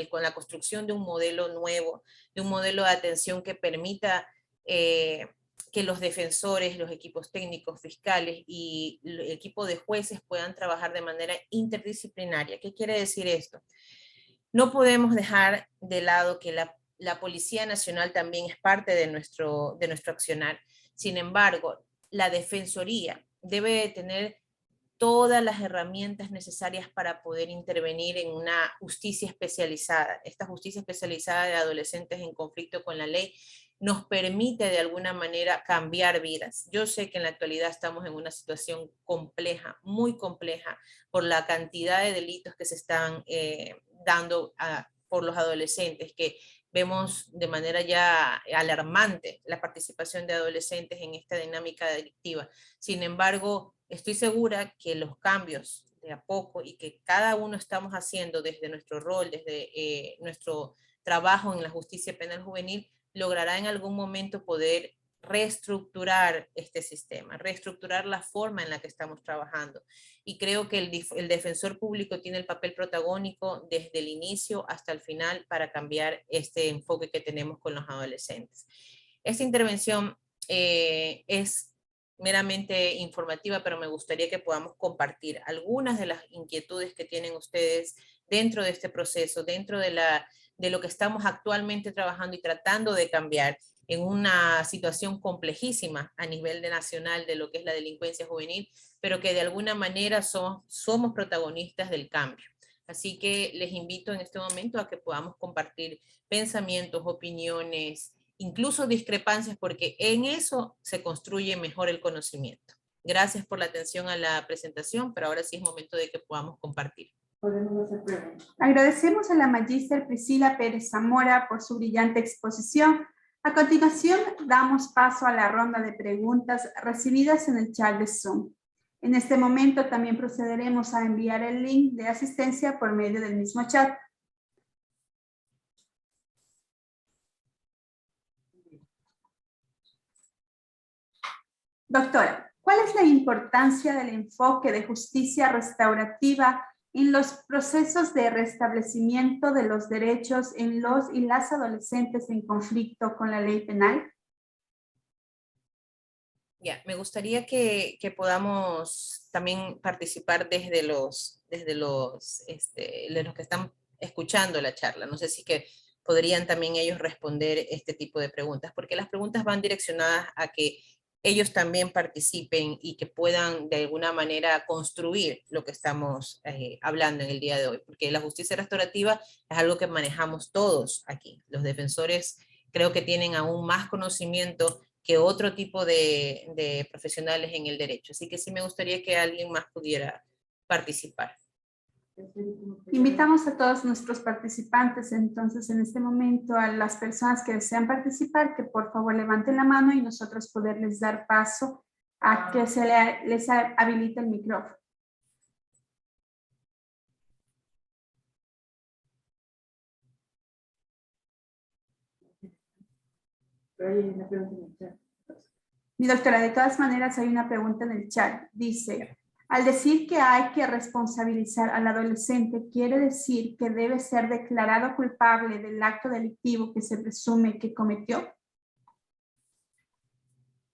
con la construcción de un modelo nuevo, de un modelo de atención que permita que los defensores, los equipos técnicos, fiscales y el equipo de jueces puedan trabajar de manera interdisciplinaria. ¿Qué quiere decir esto? No podemos dejar de lado que la Policía Nacional también es parte de nuestro accionar. Sin embargo, la Defensoría debe tener todas las herramientas necesarias para poder intervenir en una justicia especializada. Esta justicia especializada de adolescentes en conflicto con la ley nos permite de alguna manera cambiar vidas. Yo sé que en la actualidad estamos en una situación compleja, muy compleja, por la cantidad de delitos que se están dando por los adolescentes, que vemos de manera ya alarmante la participación de adolescentes en esta dinámica delictiva. Sin embargo, estoy segura que los cambios de a poco y que cada uno estamos haciendo desde nuestro rol, desde nuestro trabajo en la justicia penal juvenil, logrará en algún momento poder reestructurar este sistema, reestructurar la forma en la que estamos trabajando. Y creo que el defensor público tiene el papel protagónico desde el inicio hasta el final para cambiar este enfoque que tenemos con los adolescentes. Esta intervención es meramente informativa, pero me gustaría que podamos compartir algunas de las inquietudes que tienen ustedes dentro de este proceso, dentro de lo que estamos actualmente trabajando y tratando de cambiar en una situación complejísima a nivel nacional de lo que es la delincuencia juvenil, pero que de alguna manera somos protagonistas del cambio. Así que les invito en este momento a que podamos compartir pensamientos, opiniones, incluso discrepancias, porque en eso se construye mejor el conocimiento. Gracias por la atención a la presentación, pero ahora sí es momento de que podamos compartir. Agradecemos a la magíster Priscila Pérez Zamora por su brillante exposición. A continuación, damos paso a la ronda de preguntas recibidas en el chat de Zoom. En este momento también procederemos a enviar el link de asistencia por medio del mismo chat. Doctora, ¿Cuál es la importancia del enfoque de justicia restaurativa en los procesos de restablecimiento de los derechos en los y las adolescentes en conflicto con la ley penal? Ya, me gustaría que podamos también participar desde los de los que están escuchando la charla. No sé si que podrían también ellos responder este tipo de preguntas, porque las preguntas van direccionadas a que ellos también participen y que puedan de alguna manera construir lo que estamos hablando en el día de hoy, porque la justicia restaurativa es algo que manejamos todos aquí. Los defensores creo que tienen aún más conocimiento que otro tipo de profesionales en el derecho. Así que sí me gustaría que alguien más pudiera participar. Invitamos a todos nuestros participantes, entonces, en este momento, a las personas que desean participar, que por favor levanten la mano y nosotros poderles dar paso a que les habilite el micrófono. Mi doctora, de todas maneras hay una pregunta en el chat. Dice, al decir que hay que responsabilizar al adolescente, ¿quiere decir que debe ser declarado culpable del acto delictivo que se presume que cometió?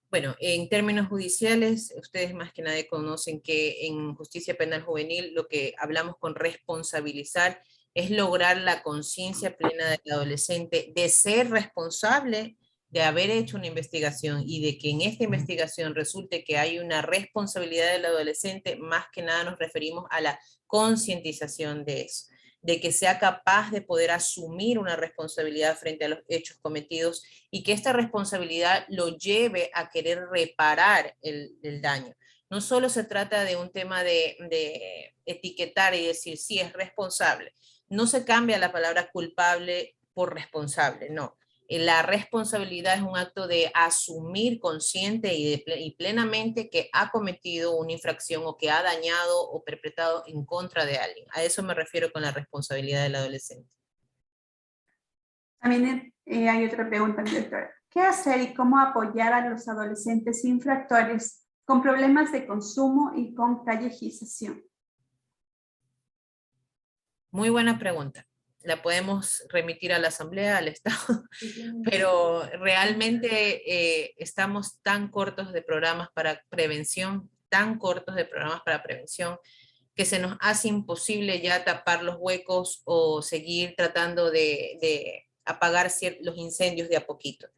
Bueno, en términos judiciales, ustedes más que nadie conocen que en justicia penal juvenil lo que hablamos con responsabilizar es lograr la conciencia plena del adolescente de ser responsable de haber hecho una investigación y de que en esta investigación resulte que hay una responsabilidad del adolescente, más que nada nos referimos a la concientización de eso, de que sea capaz de poder asumir una responsabilidad frente a los hechos cometidos y que esta responsabilidad lo lleve a querer reparar el daño. No solo se trata de un tema de etiquetar y decir sí es responsable. No se cambia la palabra culpable por responsable, no. La responsabilidad es un acto de asumir consciente y plenamente que ha cometido una infracción o que ha dañado o perpetrado en contra de alguien. A eso me refiero con la responsabilidad del adolescente. También hay otra pregunta, mi doctora. ¿Qué hacer y cómo apoyar a los adolescentes infractores con problemas de consumo y con callejización? Muy buena pregunta. La podemos remitir a la Asamblea, al Estado, pero realmente estamos tan cortos de programas para prevención, que se nos hace imposible ya tapar los huecos o seguir tratando de apagar los incendios de a poquito.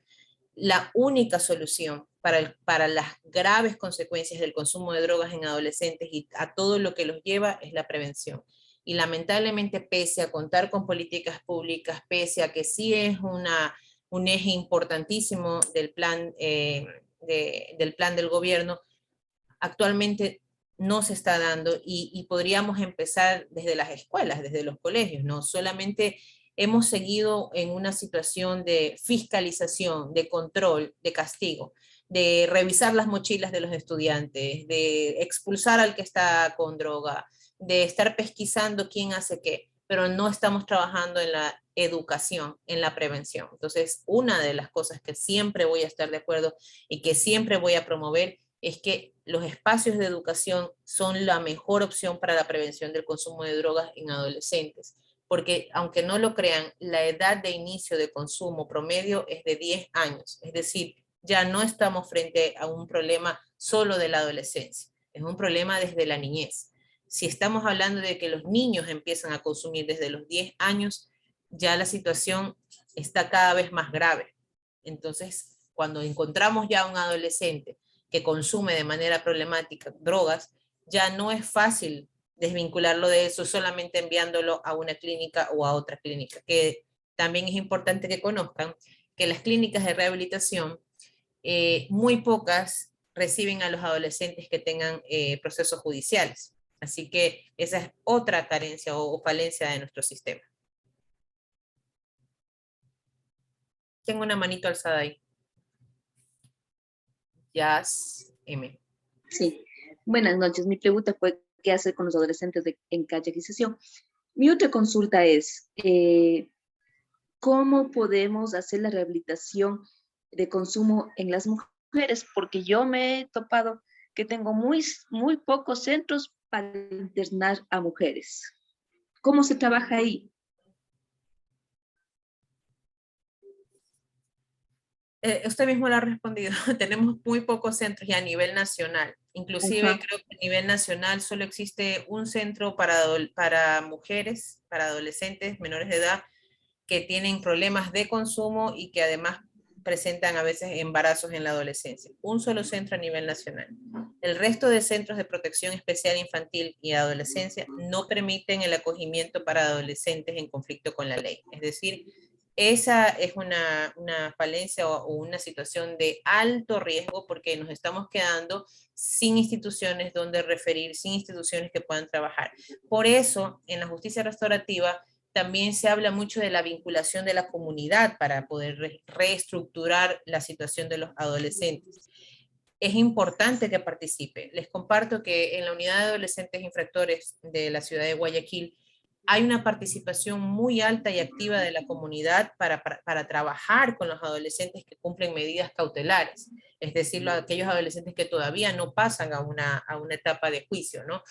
La única solución para las graves consecuencias del consumo de drogas en adolescentes y a todo lo que los lleva es la prevención. Y lamentablemente, pese a contar con políticas públicas, pese a que sí es un eje importantísimo del plan del gobierno, actualmente no se está dando y podríamos empezar desde las escuelas, desde los colegios, ¿no? Solamente hemos seguido en una situación de fiscalización, de control, de castigo, de revisar las mochilas de los estudiantes, de expulsar al que está con droga, de estar pesquisando quién hace qué, pero no estamos trabajando en la educación, en la prevención. Entonces, una de las cosas que siempre voy a estar de acuerdo y que siempre voy a promover es que los espacios de educación son la mejor opción para la prevención del consumo de drogas en adolescentes, porque aunque no lo crean, la edad de inicio de consumo promedio es de 10 años, es decir, ya no estamos frente a un problema solo de la adolescencia, es un problema desde la niñez. Si estamos hablando de que los niños empiezan a consumir desde los 10 años, ya la situación está cada vez más grave. Entonces, cuando encontramos ya a un adolescente que consume de manera problemática drogas, ya no es fácil desvincularlo de eso solamente enviándolo a una clínica o a otra clínica, que también es importante que conozcan que las clínicas de rehabilitación, muy pocas reciben a los adolescentes que tengan procesos judiciales. Así que esa es otra carencia o falencia de nuestro sistema. Tengo una manito alzada ahí. Jazz M. Sí, buenas noches. Mi pregunta fue, ¿qué hacer con los adolescentes en catequización? Mi otra consulta es, ¿cómo podemos hacer la rehabilitación de consumo en las mujeres? Porque yo me he topado que tengo muy pocos centros para internar a mujeres. ¿Cómo se trabaja ahí? Usted mismo lo ha respondido. Tenemos muy pocos centros y a nivel nacional. Inclusive Ajá. creo que a nivel nacional solo existe un centro para mujeres, para adolescentes menores de edad que tienen problemas de consumo y que además presentan a veces embarazos en la adolescencia. Un solo centro a nivel nacional. El resto de centros de protección especial infantil y adolescencia no permiten el acogimiento para adolescentes en conflicto con la ley. Es decir, esa es una falencia o una situación de alto riesgo porque nos estamos quedando sin instituciones donde referir, sin instituciones que puedan trabajar. Por eso, en la justicia restaurativa, también se habla mucho de la vinculación de la comunidad para poder reestructurar la situación de los adolescentes. Es importante que participe. Les comparto que en la unidad de adolescentes infractores de la ciudad de Guayaquil hay una participación muy alta y activa de la comunidad para trabajar con los adolescentes que cumplen medidas cautelares, es decir, aquellos adolescentes que todavía no pasan a una etapa de juicio, ¿no?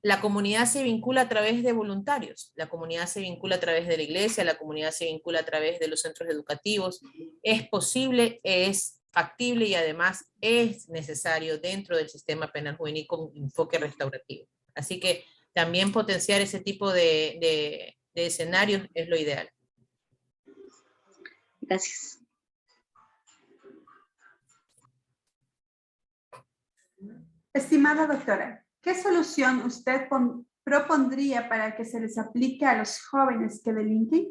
La comunidad se vincula a través de voluntarios, la comunidad se vincula a través de la iglesia, la comunidad se vincula a través de los centros educativos. Es posible, es factible y además es necesario dentro del sistema penal juvenil con enfoque restaurativo. Así que también potenciar ese tipo de escenarios es lo ideal. Gracias. Estimada doctora, ¿qué solución usted propondría para que se les aplique a los jóvenes que delinquen?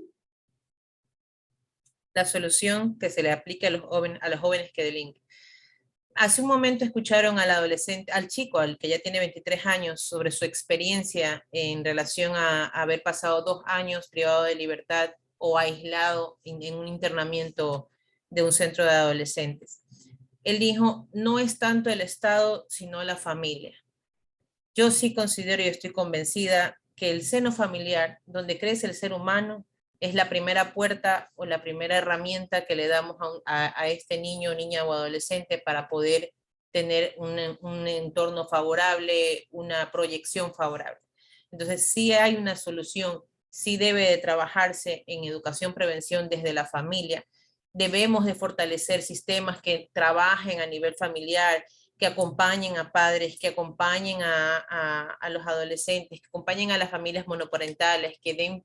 La solución que se le aplique a los jóvenes que delinquen. Hace un momento escucharon al adolescente, al chico, al que ya tiene 23 años, sobre su experiencia en relación a haber pasado 2 años privado de libertad o aislado en un internamiento de un centro de adolescentes. Él dijo, no es tanto el Estado, sino la familia. Yo sí considero y estoy convencida que el seno familiar, donde crece el ser humano, es la primera puerta o la primera herramienta que le damos a este niño, niña o adolescente para poder tener un entorno favorable, una proyección favorable. Entonces sí hay una solución, sí debe de trabajarse en educación, prevención desde la familia. Debemos de fortalecer sistemas que trabajen a nivel familiar, que acompañen a padres, que acompañen a los adolescentes, que acompañen a las familias monoparentales, que den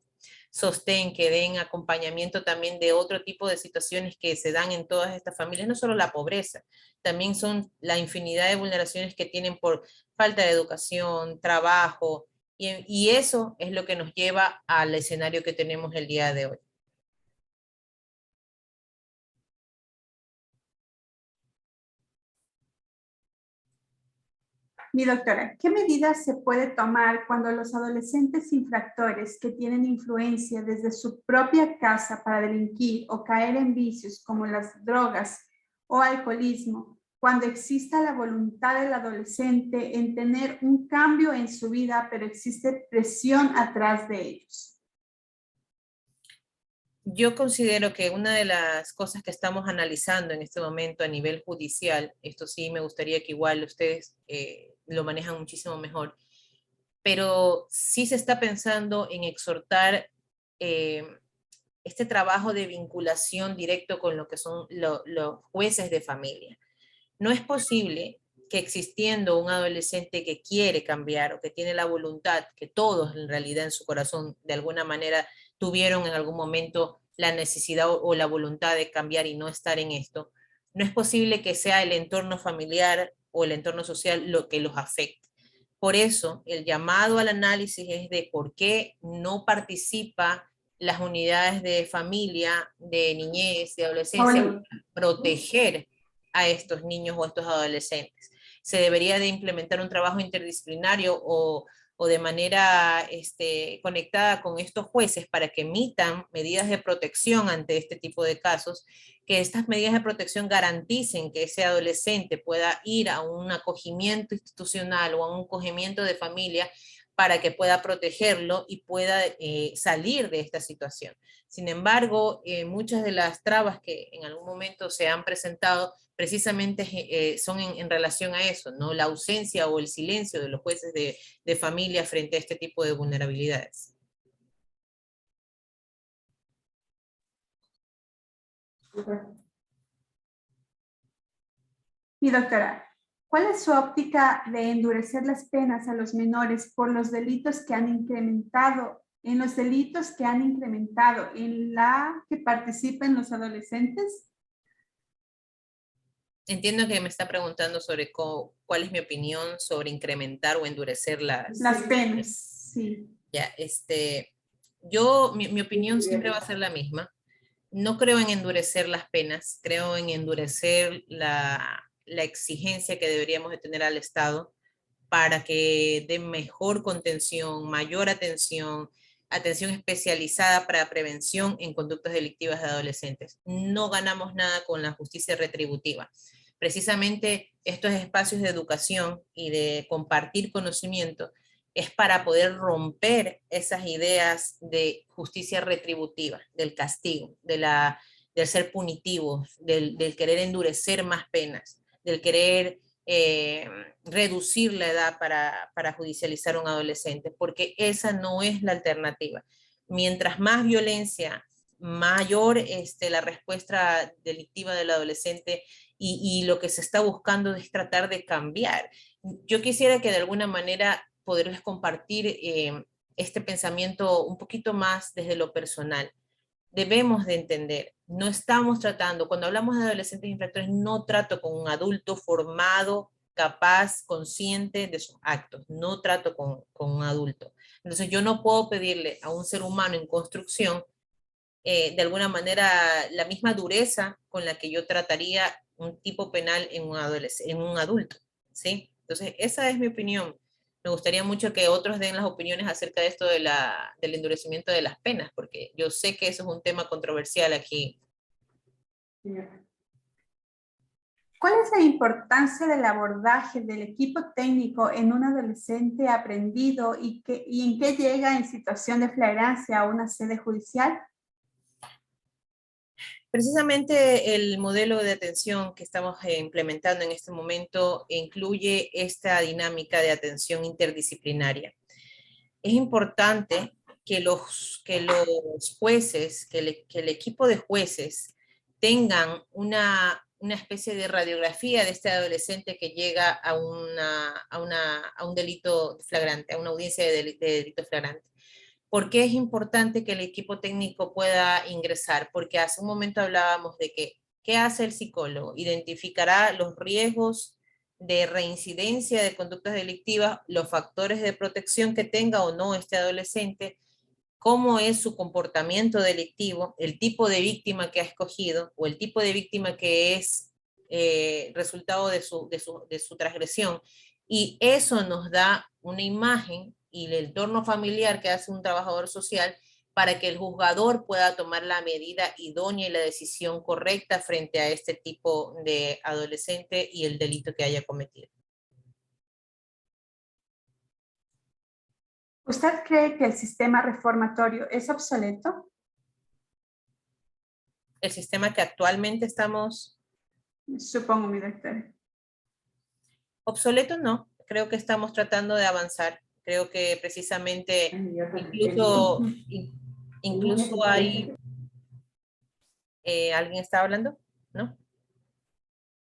sostén, que den acompañamiento también de otro tipo de situaciones que se dan en todas estas familias, no solo la pobreza, también son la infinidad de vulneraciones que tienen por falta de educación, trabajo, y eso es lo que nos lleva al escenario que tenemos el día de hoy. Mi doctora, ¿qué medidas se puede tomar cuando los adolescentes infractores que tienen influencia desde su propia casa para delinquir o caer en vicios como las drogas o alcoholismo, cuando exista la voluntad del adolescente en tener un cambio en su vida, pero existe presión atrás de ellos? Yo considero que una de las cosas que estamos analizando en este momento a nivel judicial, esto sí me gustaría que igual ustedes lo manejan muchísimo mejor, pero sí se está pensando en exhortar este trabajo de vinculación directo con lo que son los jueces de familia. No es posible que existiendo un adolescente que quiere cambiar o que tiene la voluntad, que todos en realidad en su corazón de alguna manera tuvieron en algún momento la necesidad o la voluntad de cambiar y no estar en esto, no es posible que sea el entorno familiar o el entorno social lo que los afecte. Por eso, el llamado al análisis es de por qué no participa las unidades de familia, de niñez, de adolescencia, proteger a estos niños o a estos adolescentes. Se debería de implementar un trabajo interdisciplinario o de manera conectada con estos jueces para que emitan medidas de protección ante este tipo de casos, que estas medidas de protección garanticen que ese adolescente pueda ir a un acogimiento institucional o a un acogimiento de familia para que pueda protegerlo y pueda salir de esta situación. Sin embargo, muchas de las trabas que en algún momento se han presentado precisamente son en relación a eso, ¿no? La ausencia o el silencio de los jueces de familia frente a este tipo de vulnerabilidades. Mi doctora, ¿cuál es su óptica de endurecer las penas a los menores por los delitos que han incrementado, en la que participan los adolescentes? Entiendo que me está preguntando sobre cuál es mi opinión sobre incrementar o endurecer Las penas, sí. Ya, mi opinión siempre va a ser la misma. No creo en endurecer las penas, creo en endurecer la exigencia que deberíamos de tener al Estado para que dé mejor contención, mayor atención, atención especializada para prevención en conductas delictivas de adolescentes. No ganamos nada con la justicia retributiva. Precisamente estos espacios de educación y de compartir conocimiento es para poder romper esas ideas de justicia retributiva, del castigo, del ser punitivo, del querer endurecer más penas, del querer reducir la edad para judicializar a un adolescente, porque esa no es la alternativa. Mientras más violencia, mayor la respuesta delictiva del adolescente y lo que se está buscando es tratar de cambiar. Yo quisiera que de alguna manera poderles compartir este pensamiento un poquito más desde lo personal. Debemos de entender, no estamos tratando, cuando hablamos de adolescentes infractores, no trato con un adulto formado, capaz, consciente de sus actos, no trato con un adulto. Entonces yo no puedo pedirle a un ser humano en construcción, de alguna manera, la misma dureza con la que yo trataría un tipo penal en un adulto, ¿sí? Entonces esa es mi opinión. Me gustaría mucho que otros den las opiniones acerca de esto del endurecimiento de las penas, porque yo sé que eso es un tema controversial aquí. ¿Cuál es la importancia del abordaje del equipo técnico en un adolescente aprendido y en qué llega en situación de flagrancia a una sede judicial? Precisamente el modelo de atención que estamos implementando en este momento incluye esta dinámica de atención interdisciplinaria. Es importante que los jueces, que el equipo de jueces tengan una especie de radiografía de este adolescente que llega a un delito flagrante, a una audiencia de delito flagrante. ¿Por qué es importante que el equipo técnico pueda ingresar? Porque hace un momento hablábamos de que, ¿qué hace el psicólogo? Identificará los riesgos de reincidencia de conductas delictivas, los factores de protección que tenga o no este adolescente, cómo es su comportamiento delictivo, el tipo de víctima que ha escogido o el tipo de víctima que es resultado de su transgresión. Y eso nos da una imagen y el entorno familiar que hace un trabajador social para que el juzgador pueda tomar la medida idónea y la decisión correcta frente a este tipo de adolescente y el delito que haya cometido. ¿Usted cree que el sistema reformatorio es obsoleto? El sistema que actualmente estamos... Supongo, mi doctora. Obsoleto no, creo que estamos tratando de avanzar. Creo que precisamente incluso hay... ¿alguien está hablando? ¿No?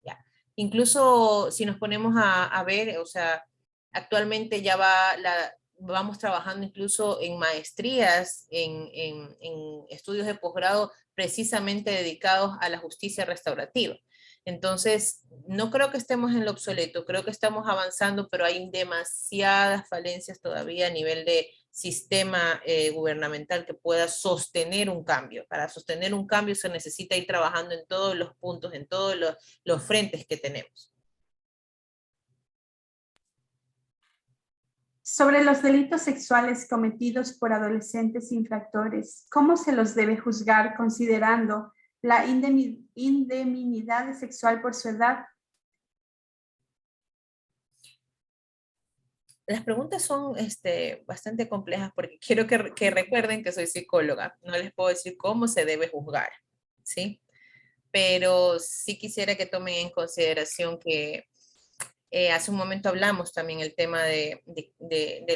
Ya. Incluso si nos ponemos a ver, o sea, actualmente ya vamos trabajando incluso en maestrías, en estudios de posgrado precisamente dedicados a la justicia restaurativa. Entonces, no creo que estemos en lo obsoleto, creo que estamos avanzando, pero hay demasiadas falencias todavía a nivel de sistema gubernamental que pueda sostener un cambio. Para sostener un cambio se necesita ir trabajando en todos los puntos, en todos los frentes que tenemos. Sobre los delitos sexuales cometidos por adolescentes infractores, ¿cómo se los debe juzgar considerando la indemnidad sexual por su edad? Las preguntas son bastante complejas porque quiero que recuerden que soy psicóloga. No les puedo decir cómo se debe juzgar, ¿sí? pero sí quisiera que tomen en consideración que hace un momento hablamos también el tema de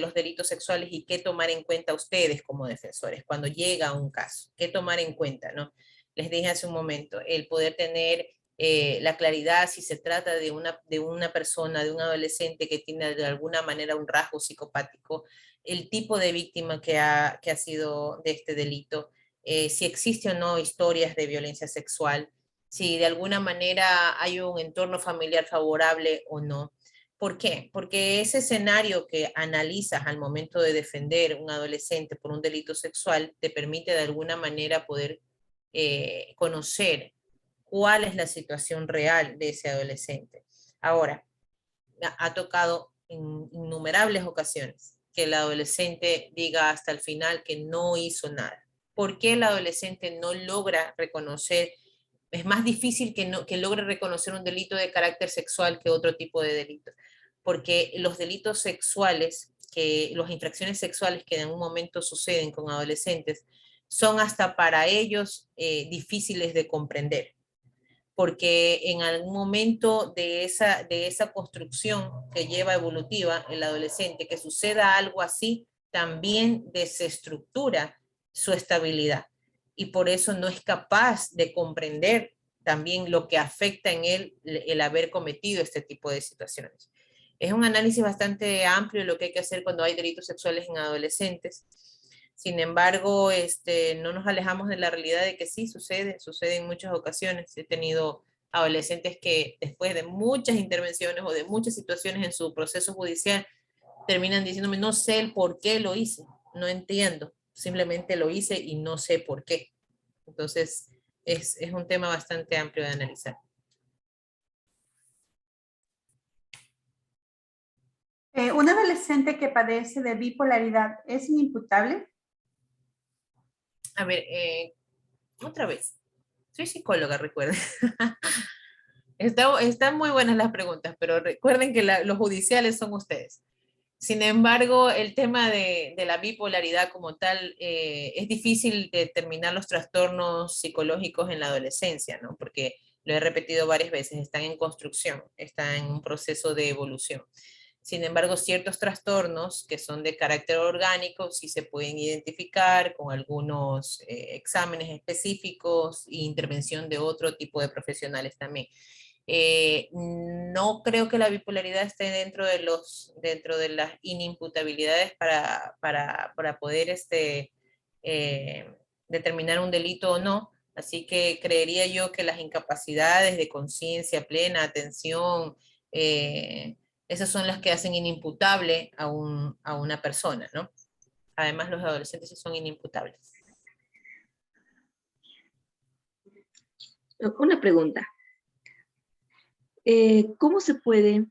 los delitos sexuales y qué tomar en cuenta ustedes como defensores cuando llega un caso, qué tomar en cuenta, ¿no? Les dije hace un momento, el poder tener la claridad si se trata de una persona, de un adolescente que tiene de alguna manera un rasgo psicopático, el tipo de víctima que ha sido de este delito, si existe o no historias de violencia sexual, si de alguna manera hay un entorno familiar favorable o no. ¿Por qué? Porque ese escenario que analizas al momento de defender a un adolescente por un delito sexual te permite de alguna manera poder conocer cuál es la situación real de ese adolescente. Ahora, ha tocado en innumerables ocasiones que el adolescente diga hasta el final que no hizo nada. ¿Por qué el adolescente no logra reconocer? Es más difícil que logre reconocer un delito de carácter sexual que otro tipo de delito, porque los delitos sexuales, las infracciones sexuales que en un momento suceden con adolescentes, son hasta para ellos difíciles de comprender, porque en algún momento de esa construcción que lleva evolutiva el adolescente, que suceda algo así, también desestructura su estabilidad y por eso no es capaz de comprender también lo que afecta en él el haber cometido este tipo de situaciones. Es un análisis bastante amplio de lo que hay que hacer cuando hay delitos sexuales en adolescentes. Sin embargo, no nos alejamos de la realidad de que sí sucede en muchas ocasiones. He tenido adolescentes que después de muchas intervenciones o de muchas situaciones en su proceso judicial terminan diciéndome, no sé el por qué lo hice, no entiendo, simplemente lo hice y no sé por qué. Entonces, es un tema bastante amplio de analizar. ¿Un adolescente que padece de bipolaridad es inimputable? A ver, otra vez. Soy psicóloga, recuerden. Están muy buenas las preguntas, pero recuerden que los judiciales son ustedes. Sin embargo, el tema de la bipolaridad como tal, es difícil determinar los trastornos psicológicos en la adolescencia, ¿no? Porque lo he repetido varias veces, están en construcción, están en un proceso de evolución. Sin embargo, ciertos trastornos que son de carácter orgánico sí se pueden identificar con algunos exámenes específicos e intervención de otro tipo de profesionales también. No creo que la bipolaridad esté dentro de las inimputabilidades para poder determinar un delito o no. Así que creería yo que las incapacidades de conciencia plena, atención, esas son las que hacen inimputable a una persona, ¿no? Además, los adolescentes sí son inimputables. Una pregunta. ¿Cómo se puede,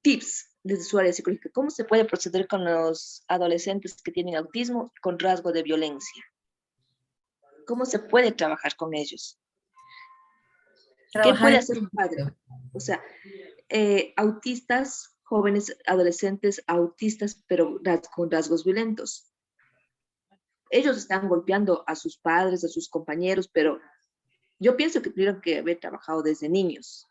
tips desde su área psicológica, cómo se puede proceder con los adolescentes que tienen autismo con rasgo de violencia? ¿Cómo se puede trabajar con ellos? ¿Qué puede hacer un padre? O sea, autistas, jóvenes, adolescentes autistas, pero con rasgos violentos. Ellos están golpeando a sus padres, a sus compañeros, pero yo pienso que tuvieron que haber trabajado desde niños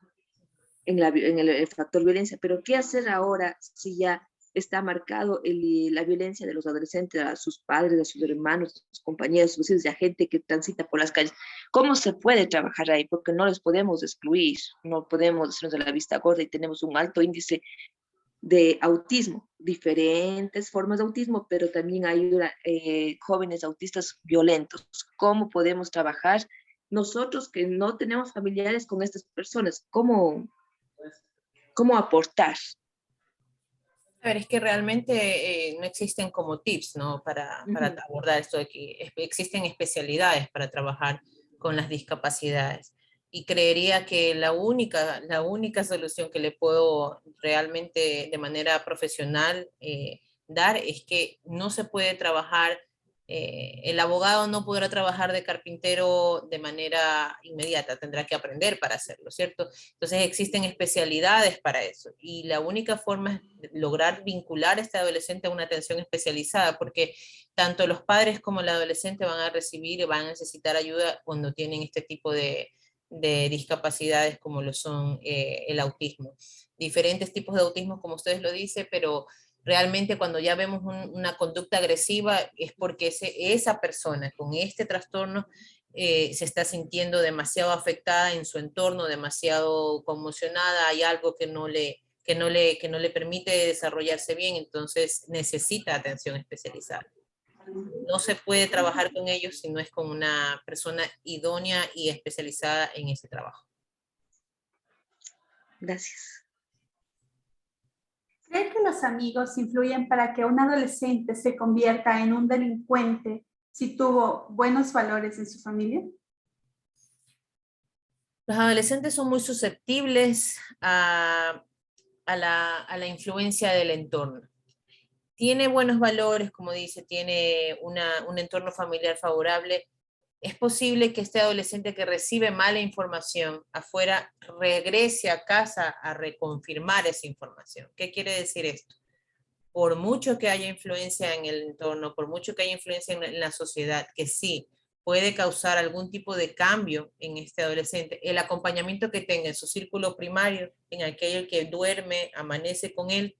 en el factor violencia, pero ¿qué hacer ahora si ya está marcado la violencia de los adolescentes a sus padres, a sus hermanos, a sus compañeros, a sus hijos, a gente que transita por las calles? ¿Cómo se puede trabajar ahí? Porque no les podemos excluir, no podemos hacernos de la vista gorda y tenemos un alto índice de autismo, diferentes formas de autismo, pero también hay jóvenes autistas violentos. ¿Cómo podemos trabajar nosotros que no tenemos familiares con estas personas? ¿Cómo aportar? A ver, es que realmente no existen como tips, ¿no? Para abordar esto de que existen especialidades para trabajar con las discapacidades. Y creería que la única solución que le puedo realmente de manera profesional dar es que no se puede trabajar, el abogado no podrá trabajar de carpintero de manera inmediata, tendrá que aprender para hacerlo, ¿cierto? Entonces existen especialidades para eso y la única forma es lograr vincular a este adolescente a una atención especializada, porque tanto los padres como el adolescente van a recibir y van a necesitar ayuda cuando tienen este tipo de de discapacidades como lo son el autismo. Diferentes tipos de autismo, como ustedes lo dicen, pero realmente cuando ya vemos una conducta agresiva es porque esa persona con este trastorno se está sintiendo demasiado afectada en su entorno, demasiado conmocionada, hay algo que no le permite desarrollarse bien, entonces necesita atención especializada. No se puede trabajar con ellos si no es con una persona idónea y especializada en ese trabajo. Gracias. ¿Cree que los amigos influyen para que un adolescente se convierta en un delincuente si tuvo buenos valores en su familia? Los adolescentes son muy susceptibles a la influencia del entorno. Tiene buenos valores, como dice, tiene un entorno familiar favorable. Es posible que este adolescente que recibe mala información afuera regrese a casa a reconfirmar esa información. ¿Qué quiere decir esto? Por mucho que haya influencia en el entorno, por mucho que haya influencia en la sociedad, que sí puede causar algún tipo de cambio en este adolescente, el acompañamiento que tenga en su círculo primario, en aquel que duerme, amanece con él,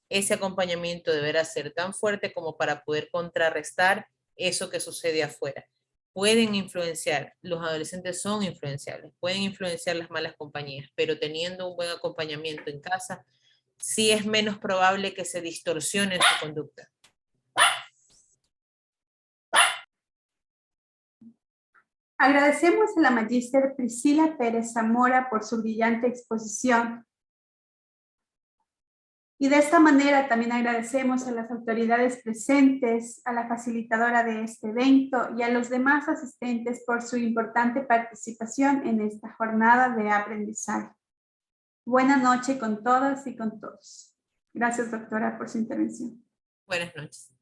ese acompañamiento deberá ser tan fuerte como para poder contrarrestar eso que sucede afuera. Pueden influenciar, los adolescentes son influenciables, pueden influenciar las malas compañías, pero teniendo un buen acompañamiento en casa, sí es menos probable que se distorsione su conducta. Agradecemos a la magíster Priscila Pérez Zamora por su brillante exposición. Y de esta manera también agradecemos a las autoridades presentes, a la facilitadora de este evento y a los demás asistentes por su importante participación en esta jornada de aprendizaje. Buenas noches con todas y con todos. Gracias, doctora, por su intervención. Buenas noches.